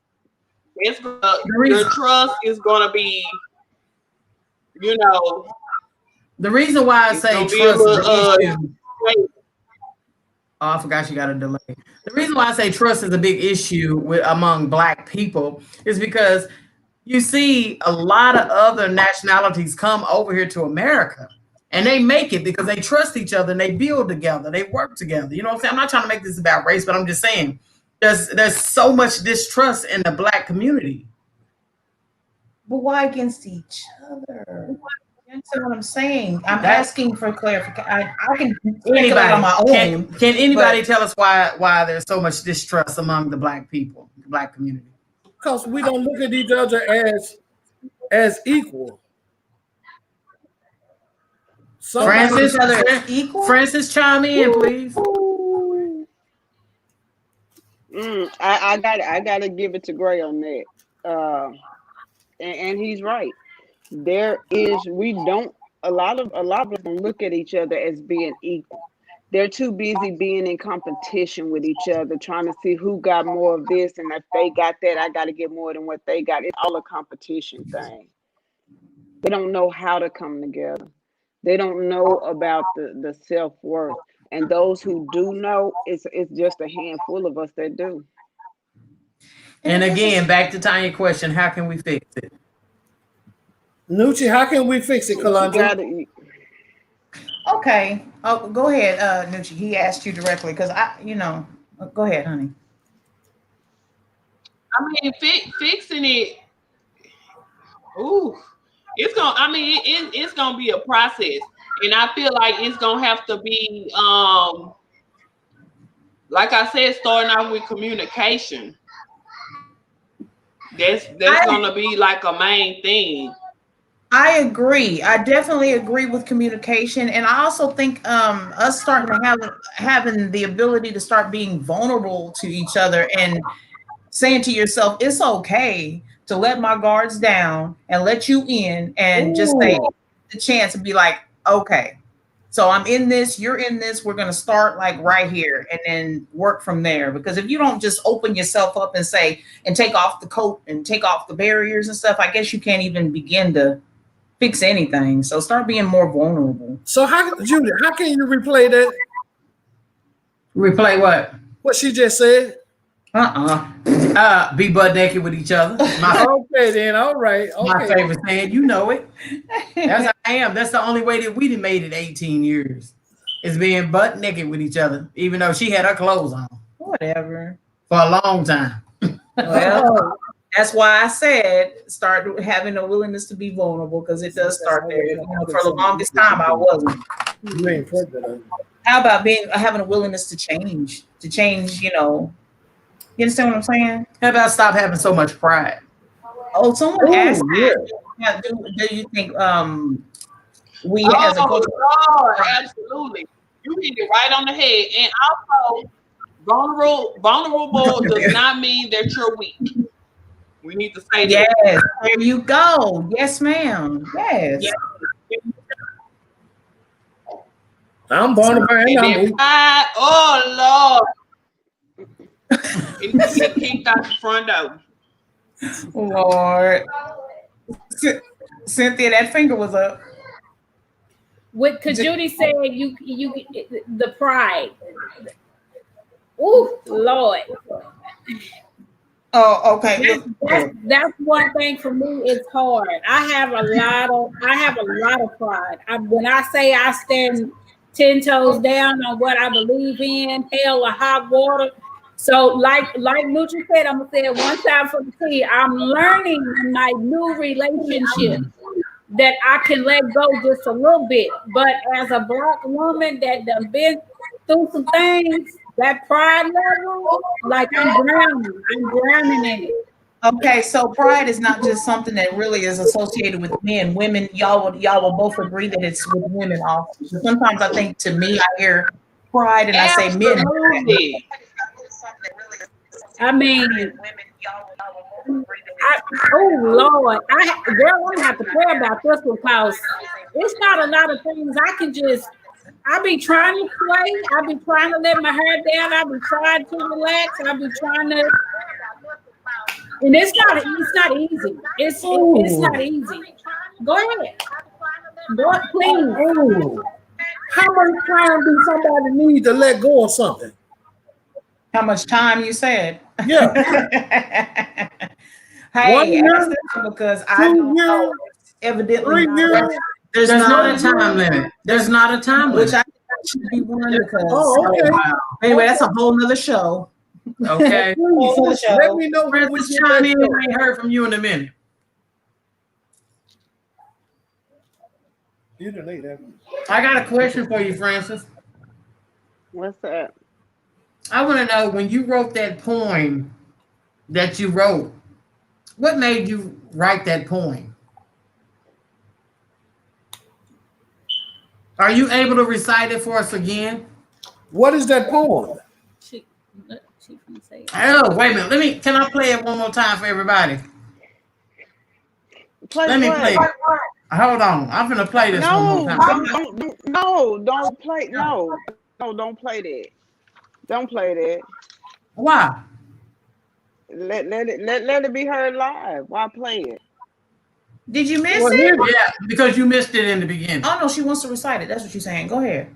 your trust is gonna be, you know. The reason why I say trust I forgot you got a delay. The reason why I say trust is a big issue among Black people is because you see a lot of other nationalities come over here to America and they make it because they trust each other and they build together, they work together. You know what I'm saying? I'm not trying to make this about race, but I'm just saying there's so much distrust in the Black community. But why against each other? That's what I'm saying. I'm asking for clarification. I can speculate on my own. Can anybody tell us why there's so much distrust among the Black people, the Black community? Because we don't look at each other as equal. Francis, chime in, please. I gotta give it to Gray on that. And he's right. A lot of them look at each other as being equal. They're too busy being in competition with each other, trying to see who got more of this, and if they got that, I got to get more than what they got. It's all a competition thing. They don't know how to come together. They don't know about the self-worth. And those who do know, it's just a handful of us that do. And again, back to Tanya's question, how can we fix it? Nucci, how can we fix it, Calandra? Okay. Oh, go ahead, Nucci. He asked you directly because go ahead, honey. I mean, fixing it. Ooh, it's gonna be a process, and I feel like it's gonna have to be like I said, starting out with communication. That's gonna be like a main thing. I agree. I definitely agree with communication, and I also think us starting to having the ability to start being vulnerable to each other and saying to yourself, "It's okay to let my guards down and let you in," and just take the chance and be like, "Okay, so I'm in this, you're in this. We're gonna start like right here, and then work from there." Because if you don't just open yourself up and say and take off the coat and take off the barriers and stuff, I guess you can't even begin to fix anything. So start being more vulnerable. So Judy, how can you replay that? Replay what? What she just said? Be butt naked with each other. Okay, then. All right. Okay. My favorite saying, you know it. That's how I am. That's the only way that we done made it 18 years. Is being butt naked with each other, even though she had her clothes on. Whatever. For a long time. Well, that's why I said start having a willingness to be vulnerable, because it does start there. You know, for the longest time, I wasn't. You ain't put that on. How about having a willingness to change? You know, you understand what I'm saying? How about stop having so much pride? Oh, someone asked, do you think we as a culture? Lord, absolutely. You hit it right on the head. And also, vulnerable does not mean that you're weak. We need to say yes, that. there you go. Yes, ma'am. Yes. I'm vulnerable. Oh Lord. It get kicked out the front door. Lord. Cynthia, that finger was up. What could Judy said you the pride. Ooh, Lord. Oh, okay. That's one thing for me. It's hard. I have a lot of pride. When I say I stand 10 toes down on what I believe in, hell or hot water. So, like Nutra said, I'm gonna say it one time for the tea. I'm learning in my new relationship that I can let go just a little bit. But as a Black woman that done been through some things, that pride level, like I'm drowning in it. Okay, so pride is not just something that really is associated with men. Women, y'all will both agree that it's with women also. Sometimes I think, to me, I hear pride and I say men. I mean, oh Lord, girl, I'm gonna have to pray about this one, because it's not a lot of things I can just. I be trying to play. I be trying to let my hair down. I be trying to relax. I be trying to, and it's not easy. It's not easy. Go ahead. Go, please. How much time do somebody need to let go of something? How much time you said? Yeah. Hey, because I know evidently there's not a time limit. There's not a time limit. Which I think should be one, because okay. Anyway, that's a whole nother show. Okay. Let me know when we chime in. I ain't heard from you in a minute. You don't need that. I got a question for you, Francis. What's that? I want to know, when you wrote that poem that you wrote, what made you write that poem? Are you able to recite it for us again? What is that poem? Oh, wait a minute. Can I play it one more time for everybody? Let me play it. Hold on. I'm gonna play this one more time. Don't play. No, don't play that. Don't play that. Why? Let it be heard live. Why play it? Did you miss it? Yeah, because you missed it in the beginning. Oh no, she wants to recite it. That's what she's saying. Go ahead.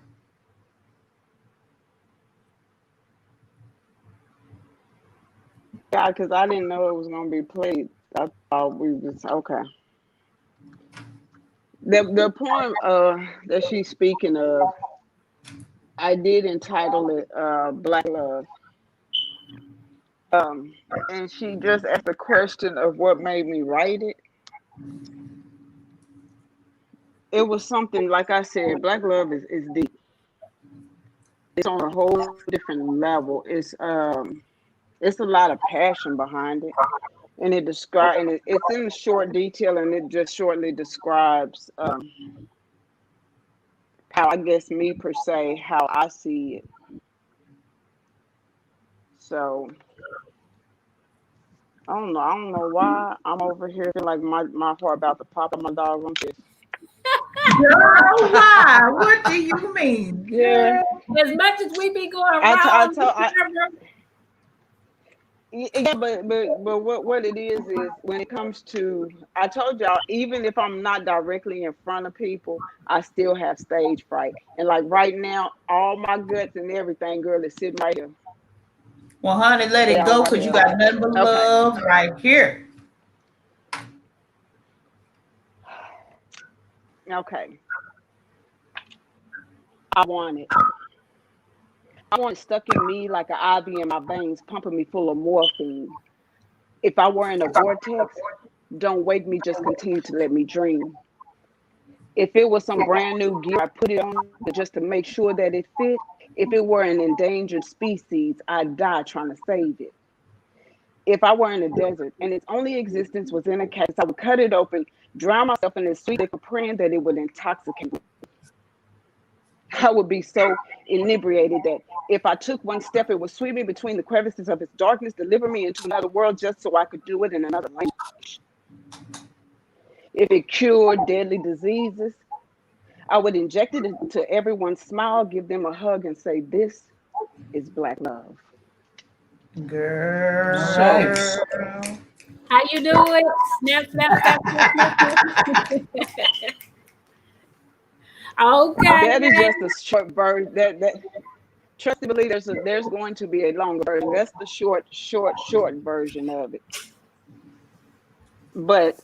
Yeah, because I didn't know it was gonna be played. I thought we was okay. The poem that she's speaking of, I did entitle it Black Love. And she just asked the question of what made me write it. It was something, like I said, Black love is deep. it's on a whole different level. It's a lot of passion behind it, and it's in the short detail, and it just shortly describes how, I guess, me per se, how I see it. So I don't know why I'm over here feeling like my heart about to pop on my doggone chest. Girl, why? What do you mean? Yeah. As much as we be going around, yeah, but what it is when it comes to, I told y'all, even if I'm not directly in front of people, I still have stage fright. And like right now, all my guts and everything, girl, is sitting right here. Well, honey, let it go, because you got nothing but love right here. Okay. I want it. I want it stuck in me like an IV in my veins, pumping me full of morphine. If I were in a vortex, don't wake me, just continue to let me dream. If it was some brand new gear, I put it on just to make sure that it fit. If it were an endangered species, I'd die trying to save it. If I were in a desert and its only existence was in a cactus, I would cut it open, drown myself in this sweet liquid, praying that it would intoxicate me. I would be so inebriated that if I took one step, it would sweep me between the crevices of its darkness, deliver me into another world just so I could do it in another language. If it cured deadly diseases, I would inject it into everyone's smile, give them a hug, and say, "This is Black love." Girl. How you do it? Snap, snap, snap, snap, snap. Okay. That is just a short version. That trust me, believe there's going to be a longer version. That's the short version of it. But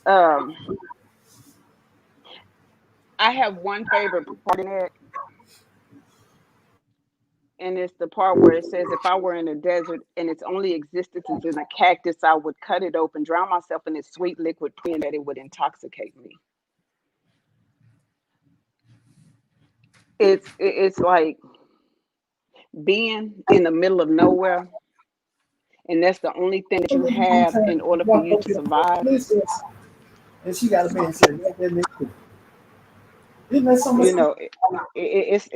I have one favorite part in it, and it's the part where it says, if I were in a desert and its only existence is in a cactus, I would cut it open, drown myself in its sweet liquid, praying that it would intoxicate me. It's like being in the middle of nowhere, and that's the only thing that you have in order for you to survive. And she got a man saying, you know, it's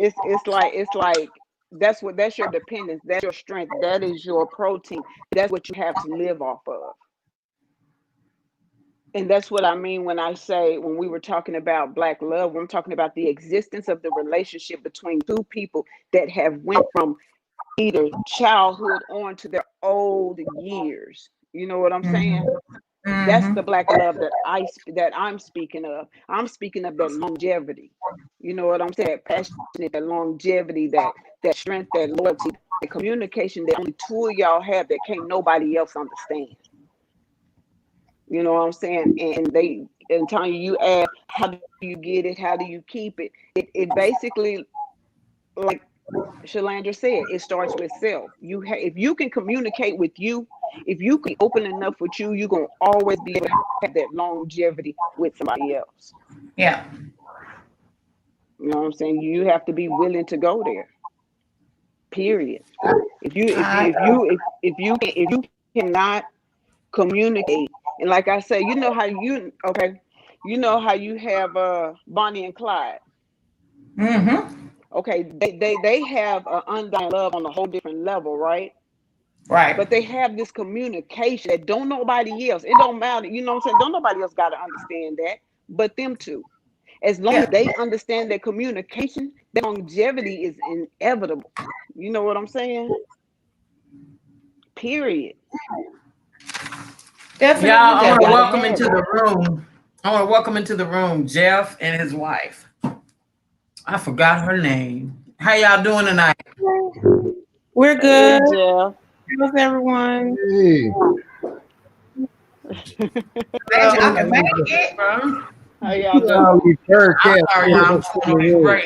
like that's your dependence, that's your strength, that is your protein, that's what you have to live off of. And that's what I mean when I say, when we were talking about Black love, I'm talking about the existence of the relationship between two people that have went from either childhood on to their old years. You know what I'm saying? Mm-hmm. That's the Black love that I'm speaking of. I'm speaking of that longevity. You know what I'm saying? Passionate, that longevity, that strength, that loyalty, the communication that only two of y'all have that can't nobody else understand. You know what I'm saying? And Tanya, you ask, how do you get it? How do you keep it? It basically, like Shalandra said, it starts with self. If you can communicate with you, if you can open enough with you, you're going to always be able to have that longevity with somebody else. Yeah. You know what I'm saying? You have to be willing to go there. Period. If you cannot communicate, and like I say, you know how you have Bonnie and Clyde. Mm-hmm. Okay, they have undying love on a whole different level, right? Right. But they have this communication that don't nobody else. It don't matter, you know what I'm saying? Don't nobody else got to understand that, but them two. As long as they understand that communication, that longevity is inevitable. You know what I'm saying? Period. Definitely. Y'all, I want to welcome into the room. I want to welcome into the room Jeff and his wife. I forgot her name. How y'all doing tonight? We're good. Hey, Jeff. How's everyone? Hey. I can make it. How y'all doing? I'm sorry, y'all. I'm doing great.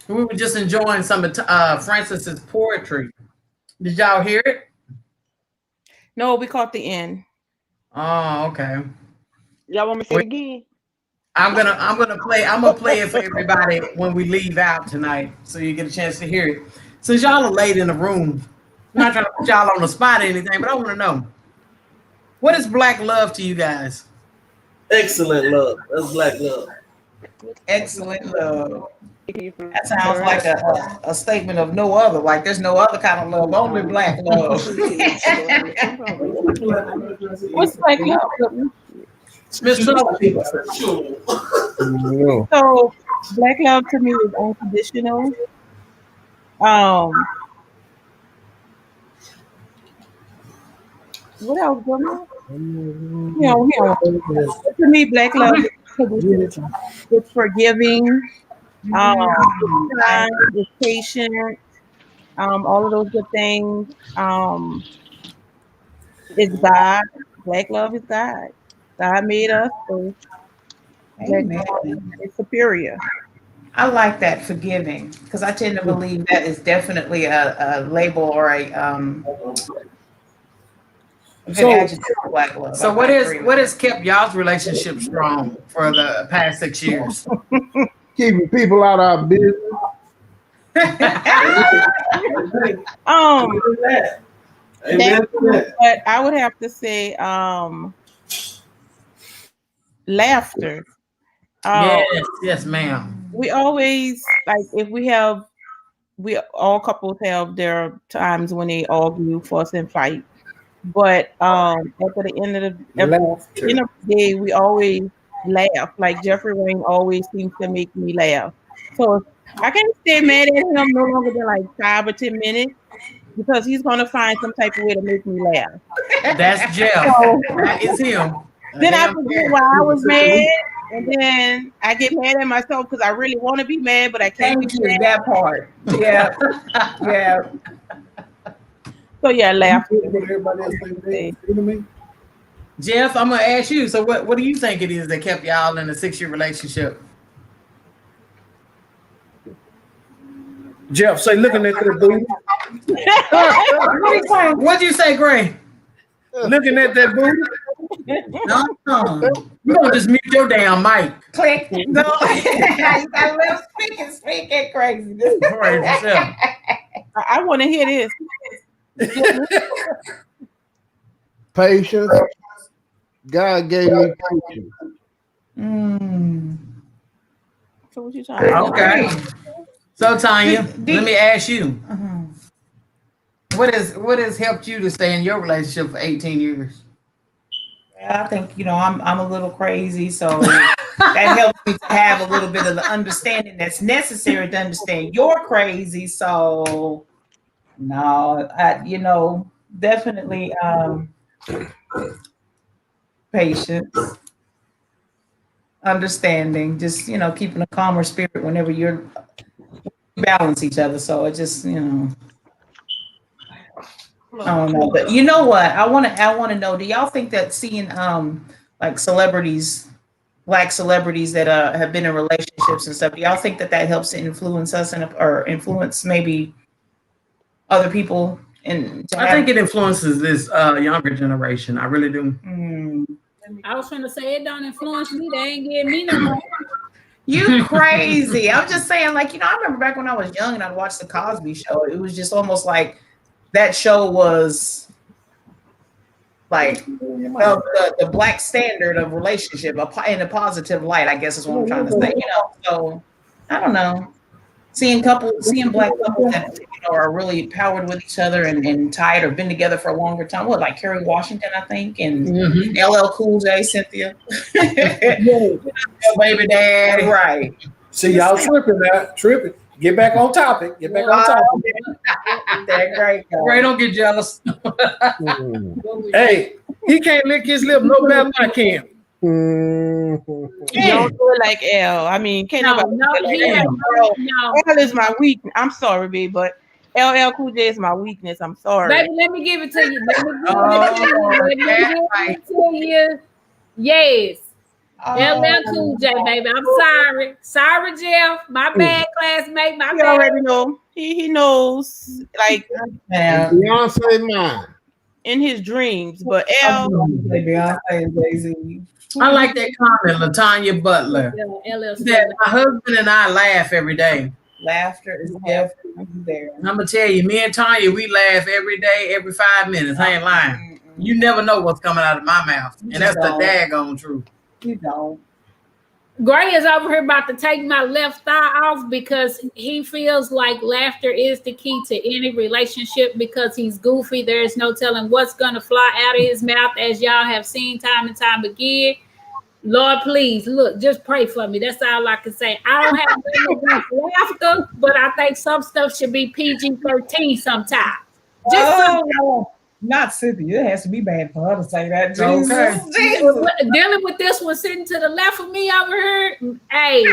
We were just enjoying some of Francis's poetry. Did y'all hear it? No, we caught the end. Oh, okay. Y'all want me to say it again? I'm gonna play it for everybody when we leave out tonight, so you get a chance to hear it. Since y'all are late in the room, I'm not trying to put y'all on the spot or anything, but I want to know, what is black love to you guys? Excellent love. That's black love. Excellent love. That sounds like a statement of no other. Like there's no other kind of love, only black love. What's black love? Miss Trouble. So black love to me is unconditional. What else, Grandma? To me, black love is unconditional. It's forgiving. It's patient. All of those good things. It's God. Black love is God. God made us, so black love is superior. I like that, forgiving, because I tend to believe that is definitely a label or a good adjective for black love. So what has kept y'all's relationship strong for the past 6 years? Keeping people out of our business. But I would have to say laughter. Yes, ma'am. We always, like, if we all couples have their times when they argue, fuss, and fight. But at the end of the day, we always laugh. Like Jeffrey Wayne always seems to make me laugh. So I can't stay mad at him no longer than like 5 or 10 minutes, because he's gonna find some type of way to make me laugh. That's Jeff. That is him. Then I forget why I was mad, and then I get mad at myself because I really want to be mad, but I can't. That part. Yeah. Yeah. So yeah, laugh. Jeff, I'm gonna ask you. So what do you think it is that kept y'all in a 6-year relationship? Jeff, say looking at that booty. What'd you say, Gray? Looking at that booty. No. You gonna just mute your damn mic. Click. No. You got a little speaking crazy. I want to hear this. Patience. God gave me patience. So what you talking about? Okay. So Tanya, let me ask you. What has helped you to stay in your relationship for 18 years? I think, I'm a little crazy, so that helps me to have a little bit of the understanding that's necessary to understand you're crazy. So no, definitely patience, understanding, just keeping a calmer spirit whenever you balance each other. So it just I don't know, but you know what? I want to know. Do y'all think that seeing like celebrities, black celebrities that have been in relationships and stuff, do y'all think that helps to influence us or influence maybe other people? And I think it influences this younger generation. I really do. I was trying to say it don't influence me. They ain't getting me no more. You crazy. I'm just saying, like, I remember back when I was young and I'd watch the Cosby Show. It was just almost like that show was like the black standard of relationship in a positive light, I guess is what I'm trying to say. So I don't know. Seeing black couples that are really powered with each other and tied or been together for a longer time. What, like Kerry Washington, I think, and LL Cool J, Cynthia, baby dad, right? See, y'all tripping. Get back on topic. Get back on topic. That great. Ray, don't get jealous. Hey, he can't lick his lip no better than I can. You don't do it like L. I mean, can't nobody do it like L. L is my weakness. I'm sorry, babe, but LL Cool J is my weakness. I'm sorry. Baby, let me give it to you. Let me give it to you. Yes. LL Cool J, baby. I'm sorry. Sorry, Jeff. My bad, classmate. My bad. Already know. He knows, like, Beyonce mine. in his dreams, but L. Beyonce and Jay-Z. I like that comment, LaTanya Butler. LL That my husband and I laugh every day. Laughter is definitely there. I'm gonna tell you, me and Tanya, we laugh every day, every 5 minutes. I ain't lying. You never know what's coming out of my mouth, and that's the daggone truth. You don't. Gray is over here about to take my left thigh off because he feels like laughter is the key to any relationship because he's goofy. There is no telling what's going to fly out of his mouth, as y'all have seen time and time again. Lord, please, look, just pray for me. That's all I can say. I don't have enough laughter, but I think some stuff should be PG-13 sometimes. Just not Cynthia. It has to be bad for her to say that. Okay. Jesus. Dealing with this one sitting to the left of me over here. Hey,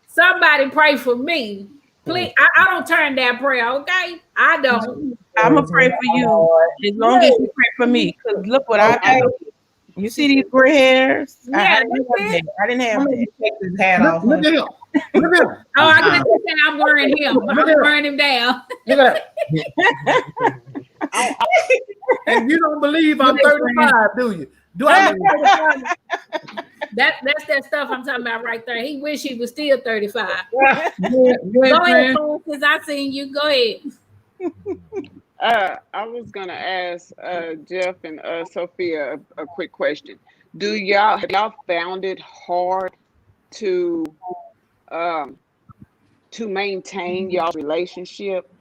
somebody pray for me. Please, I don't turn that prayer, okay? I don't. I'm going to pray for you as long as you pray for me. Because look what I do. You see these gray hairs? Yeah, I didn't have that. Take this hat off. Look at him. Look at him. Oh, I can say I'm wearing him, but I'm wearing him down. Look at that. And you don't believe I'm 35, do you? Do I? That's that stuff I'm talking about right there. He wish he was still 35. Go ahead, Francis. I seen you. Go ahead. I was gonna ask Jeff and Sophia a quick question. Have y'all found it hard to maintain y'all relationship?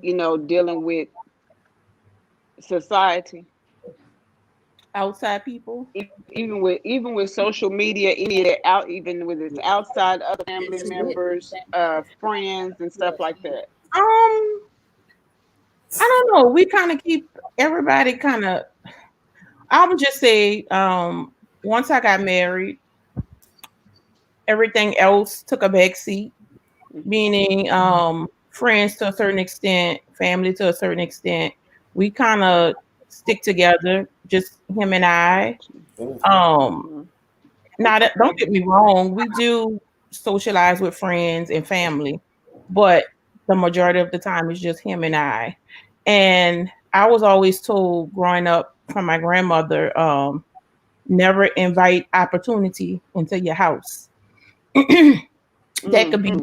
You know, dealing with society, outside people, even with social media, even with its outside other family members, friends, and stuff like that. I don't know. We kind of keep everybody kind of. I would just say, once I got married, everything else took a back seat. Meaning, friends to a certain extent, family to a certain extent. We kind of stick together, just him and I. Don't get me wrong, we do socialize with friends and family, but the majority of the time it's just him and I. And I was always told growing up from my grandmother, never invite opportunity into your house. That could be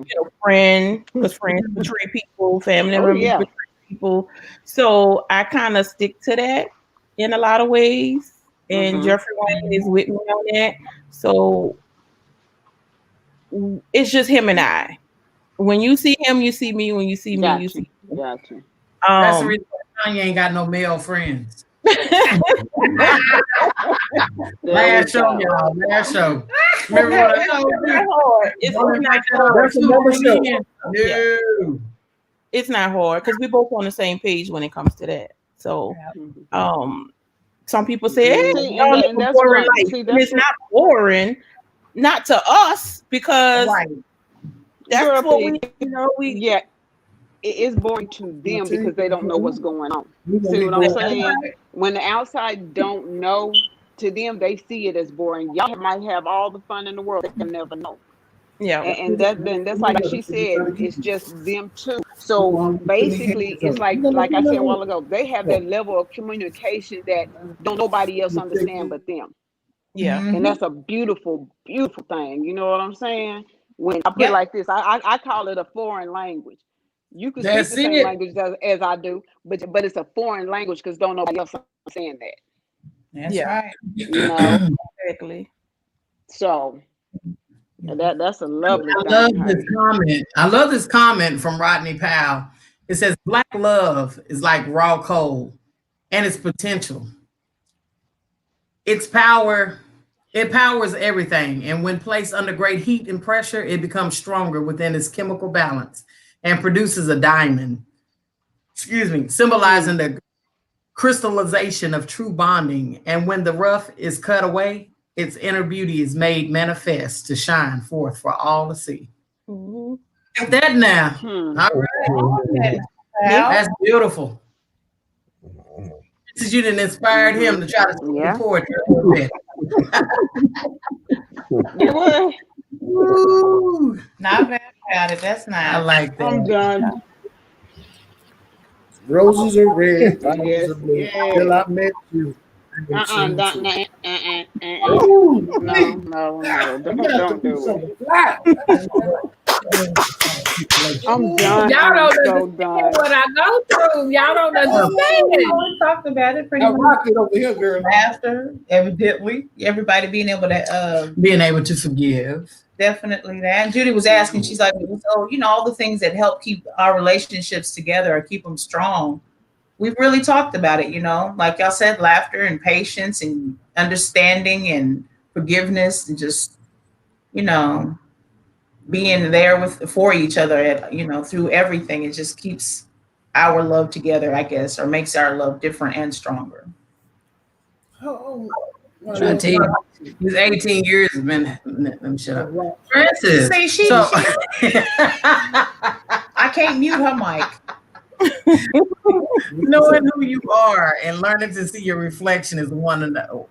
friend, because friends betray people, family members betray people. So I kind of stick to that in a lot of ways. And Jeffrey Wayne is with me on that. So it's just him and I. When you see him, you see me. When you see me, you see me. Gotcha. That's the reason why Tanya ain't got no male friends. Last show, y'all. Last show. Remember what I told you? It's not hard. No. It's not hard because we're both on the same page when it comes to that. So, some people say, "Hey, y'all live a boring life." And it's not boring, not to us, because that's what we, yeah. It's boring to them because they don't know what's going on. See what I'm saying? When the outside don't know, to them they see it as boring. Y'all might have all the fun in the world, they can never know. Yeah, and that's like she said, it's just them two. So basically, it's like I said a while ago, they have that level of communication that don't nobody else understand but them. Yeah, and that's a beautiful, beautiful thing. You know what I'm saying? When I put it like this, I call it a foreign language. You can speak the same language as I do, but it's a foreign language because don't nobody else understand that. That's right. You know? Exactly. So that's a lovely thing. I love this comment from Rodney Powell. It says, Black love is like raw coal and its potential. Its power, it powers everything. And when placed under great heat and pressure, it becomes stronger within its chemical balance and produces a diamond, symbolizing the crystallization of true bonding. And when the rough is cut away, its inner beauty is made manifest to shine forth for all to see. Get that now. All right. That's beautiful. This is you that inspired him to try to speak poetry a little bit. Not bad about it. That's nice. I like that. I'm done. Roses are red, violets are blue. Till I met you. No, don't do it. I'm done. Y'all don't I'm so understand done. what I go through. Y'all don't understand. We talked about it pretty I much. rock it over here, girl. After, evidently, everybody being able to Being able to forgive. definitely that. And Judy was asking, she's like, so all the things that help keep our relationships together or keep them strong. We've really talked about it, like y'all said, laughter and patience and understanding and forgiveness and just, being there for each other, through everything. It just keeps our love together, I guess, or makes our love different and stronger. I tell you, these 18 years has been. Let me shut up. Francis. See, I can't mute her mic. Knowing who you are and learning to see your reflection in one another.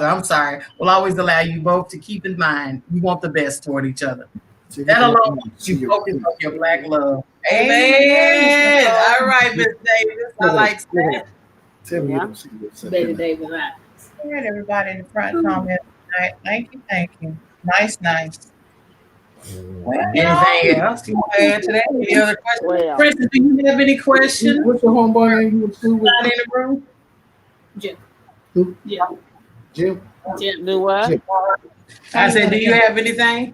I'm sorry. Will always allow you both to keep in mind you want the best toward each other. That alone you focus on your Black love. Amen. All right, Miss Davis. I like that. Betty Davis. All right, everybody in the front comment tonight. Thank you. Nice. Well, anything else you want to add to that? Any other questions? Well, Francis, do you have any questions? What's your homeboy name you went to school with? Not in the room? Jim. Who? Jim. Jim. Do what? Jim. I said, do you have anything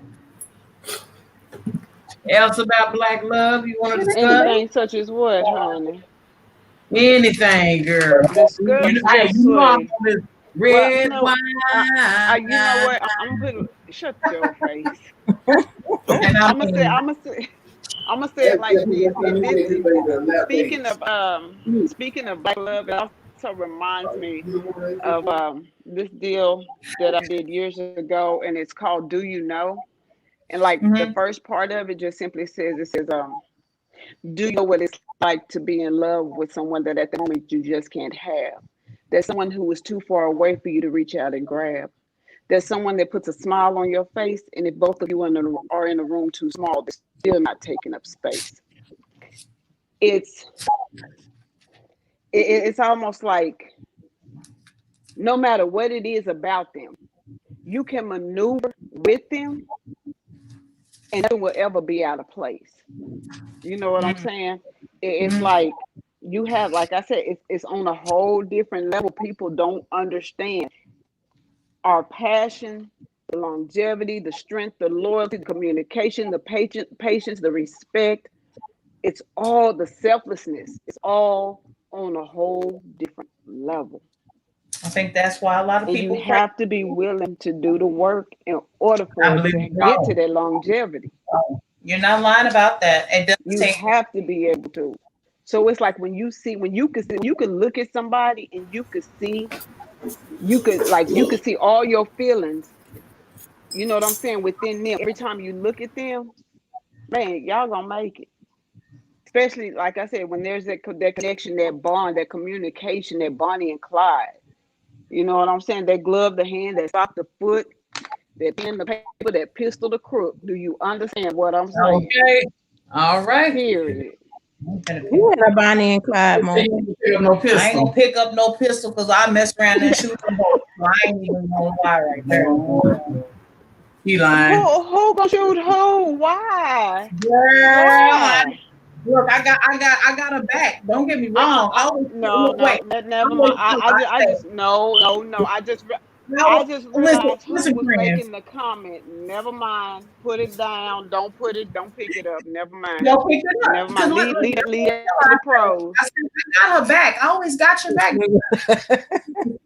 else about Black love you want to discuss? Anything such as what, honey? Anything, girl. Discuss You know, just you know I'm say. on this red Well, wine. you know what? I'm gonna shut your face. And I'm gonna say it like this. And this speaking of Black love, it also reminds me of this deal that I did years ago, and it's called "Do You Know?" And like the first part of it just simply says, do you know what it's like to be in love with someone that at the moment you just can't have? There's someone who is too far away for you to reach out and grab. There's someone that puts a smile on your face, and if both of you are in a room too small, they're still not taking up space. It's almost like no matter what it is about them, you can maneuver with them and nothing will ever be out of place. You know what I'm saying? It's like you have, like I said, it's on a whole different level. People don't understand our passion, the longevity, the strength, the loyalty, the communication, the patience, the respect. It's all the selflessness. It's all on a whole different level. I think that's why a lot of And people you have to be willing to do the work in order for it to get to that longevity. You're not lying about that. It doesn't You take. have to be able to. So it's like when you can look at somebody and you could see all your feelings. You know what I'm saying? Within them, every time you look at them, man, y'all gonna make it. Especially like I said, when there's that connection, that bond, that communication, that Bonnie and Clyde. You know what I'm saying? That glove the hand, that sock the foot, that pen the paper, that pistol the crook. Do you understand what I'm saying? Okay. All right. Period. You in a Bonnie and Clyde moment. I ain't gonna pick up no pistol because I mess around and shoot them both. So I ain't even gonna lie right there. You lying. Who gonna shoot who? Why? Girl, look, I got her back. Don't get me wrong. No, never mind. I just realized who was making the comment. Never mind. Put it down. Don't pick it up. Never mind. Don't pick it up. Never mind. Leave it to the pros. I said, I got her back. I always got your back.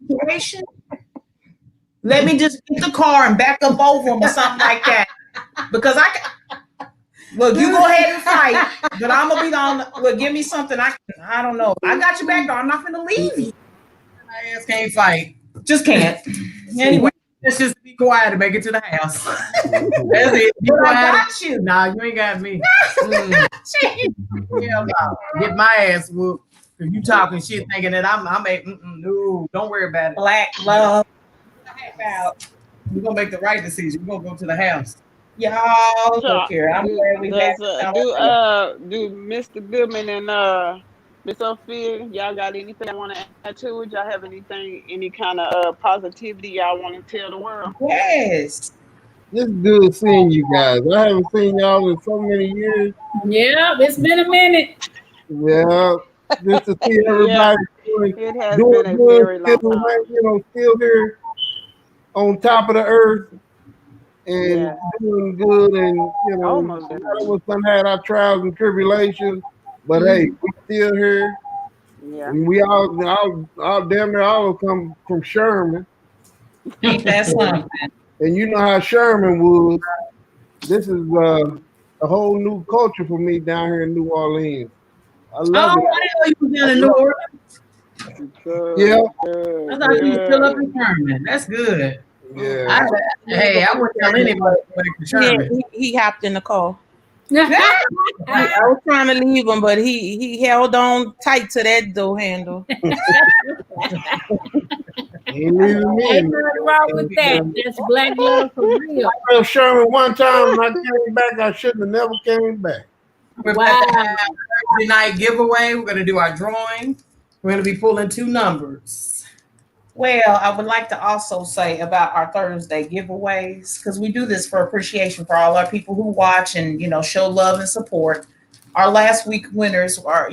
Situation. Let me just get the car and back up over him or something like that. Because look, you go ahead and fight, but I'm gonna be on. Well, give me something. I don't know. I got your back, though. I'm not gonna leave you. My ass can't fight. Just can't. Anyway, let's just be quiet to make it to the house. That's it. Be but quiet. I got you. Nah, you ain't got me. Hell no. Get my ass whooped. If you talking shit thinking that I'm no, don't worry about it. Black love. We're gonna make the right decision. We're gonna go to the house. Y'all look here. I'm glad we back. Do Mr. Goodman and Miss Sophia, y'all got anything y'all want to add to it? Y'all have any kind of positivity y'all want to tell the world? Yes. It's good seeing you guys. I haven't seen y'all in so many years. Yeah, it's been a minute. Yeah, just to see everybody doing It has good, been a very long still, time. still here on top of the earth and Yeah. doing good. And Almost no matter definitely. what some had our trials and tribulations, but hey, we still here. Yeah. And we all damn near all come from Sherman. Ain't that something? And you know how Sherman was. This is a whole new culture for me down here in New Orleans. I love Oh, it. I didn't know you was down in New Orleans. Good, Yeah. good, I thought you was still up good. in Sherman. That's good. Yeah. Hey, I wouldn't tell anybody to go back to Yeah, Sherman. he hopped in the car. I was trying to leave him, but he held on tight to that door handle. Ain't leaving me. Ain't nothing wrong with that. That's black love for real. I left Sherman one time and I came back. I shouldn't have never came back. We're about to have our Thursday night giveaway. We're going to do our drawing. We're going to be pulling 2 numbers. Well, I would like to also say about our Thursday giveaways, because we do this for appreciation for all our people who watch and, show love and support. Our last week winners are,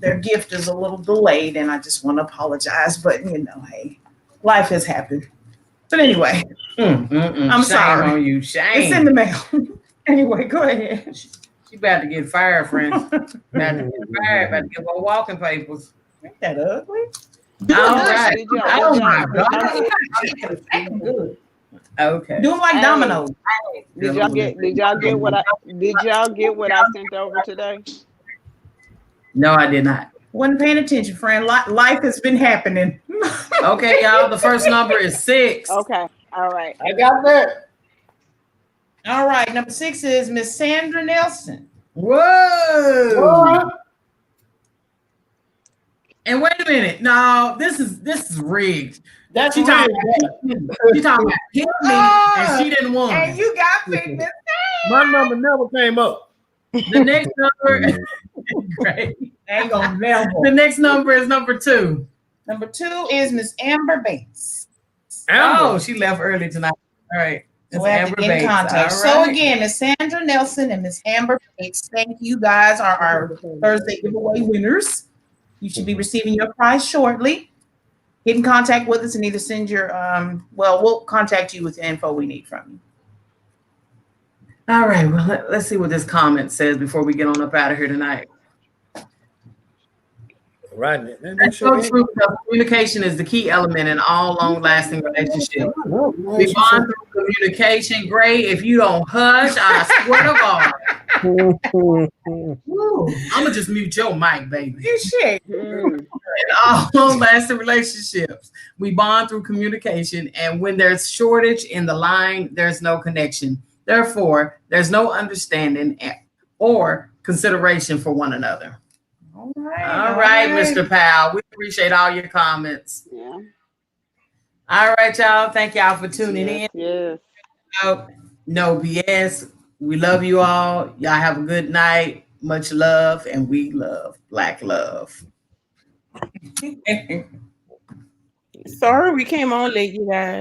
their gift is a little delayed, and I just want to apologize, but, hey, life has happened. But anyway, I'm Shame sorry. on you. Shame. It's in the mail. Anyway, go ahead. She about to get fired, friends. About to get fired. About to get her walking papers. Ain't that ugly? All right. Did y'all- Oh did my y'all- God. Good. Okay. Do them like Hey. dominoes. Did y'all get what I sent over today? No, I did not. Wasn't paying attention, friend. Life has been happening. Okay, y'all. The first number is 6. Okay. All right. I got that. All right, number 6 is Miss Sandra Nelson. Whoa. And wait a minute. No, this is rigged. That's She talking about hit me, and she didn't want. And you got picked. My number never came up. The next number, great. Ain't gonna never. The next number is number 2. Number 2 is Miss Amber Bates. Oh, she left early tonight. All right. So we have to get in contact. So again, Miss Sandra Nelson and Miss Amber Bates, thank you guys are our Thursday giveaway winners. You should be receiving your prize shortly. Get in contact with us and either send your we'll contact you with the info we need from you. All right. Well, let's see what this comment says before we get on up out of here tonight. Right. That's so true. Communication is the key element in all long-lasting relationships. We bond through communication. Great. If you don't hush, I swear to God. I'm gonna just mute your mic, baby. You should. In all long-lasting relationships, we bond through communication, and when there's shortage in the line, there's no connection. Therefore, there's no understanding or consideration for one another. All right, Mr. Powell. We appreciate all your comments. Yeah. All right, y'all. Thank y'all for tuning in. Yes. No BS. We love you all. Y'all have a good night. Much love, and we love Black love. Sorry we came on late, you guys.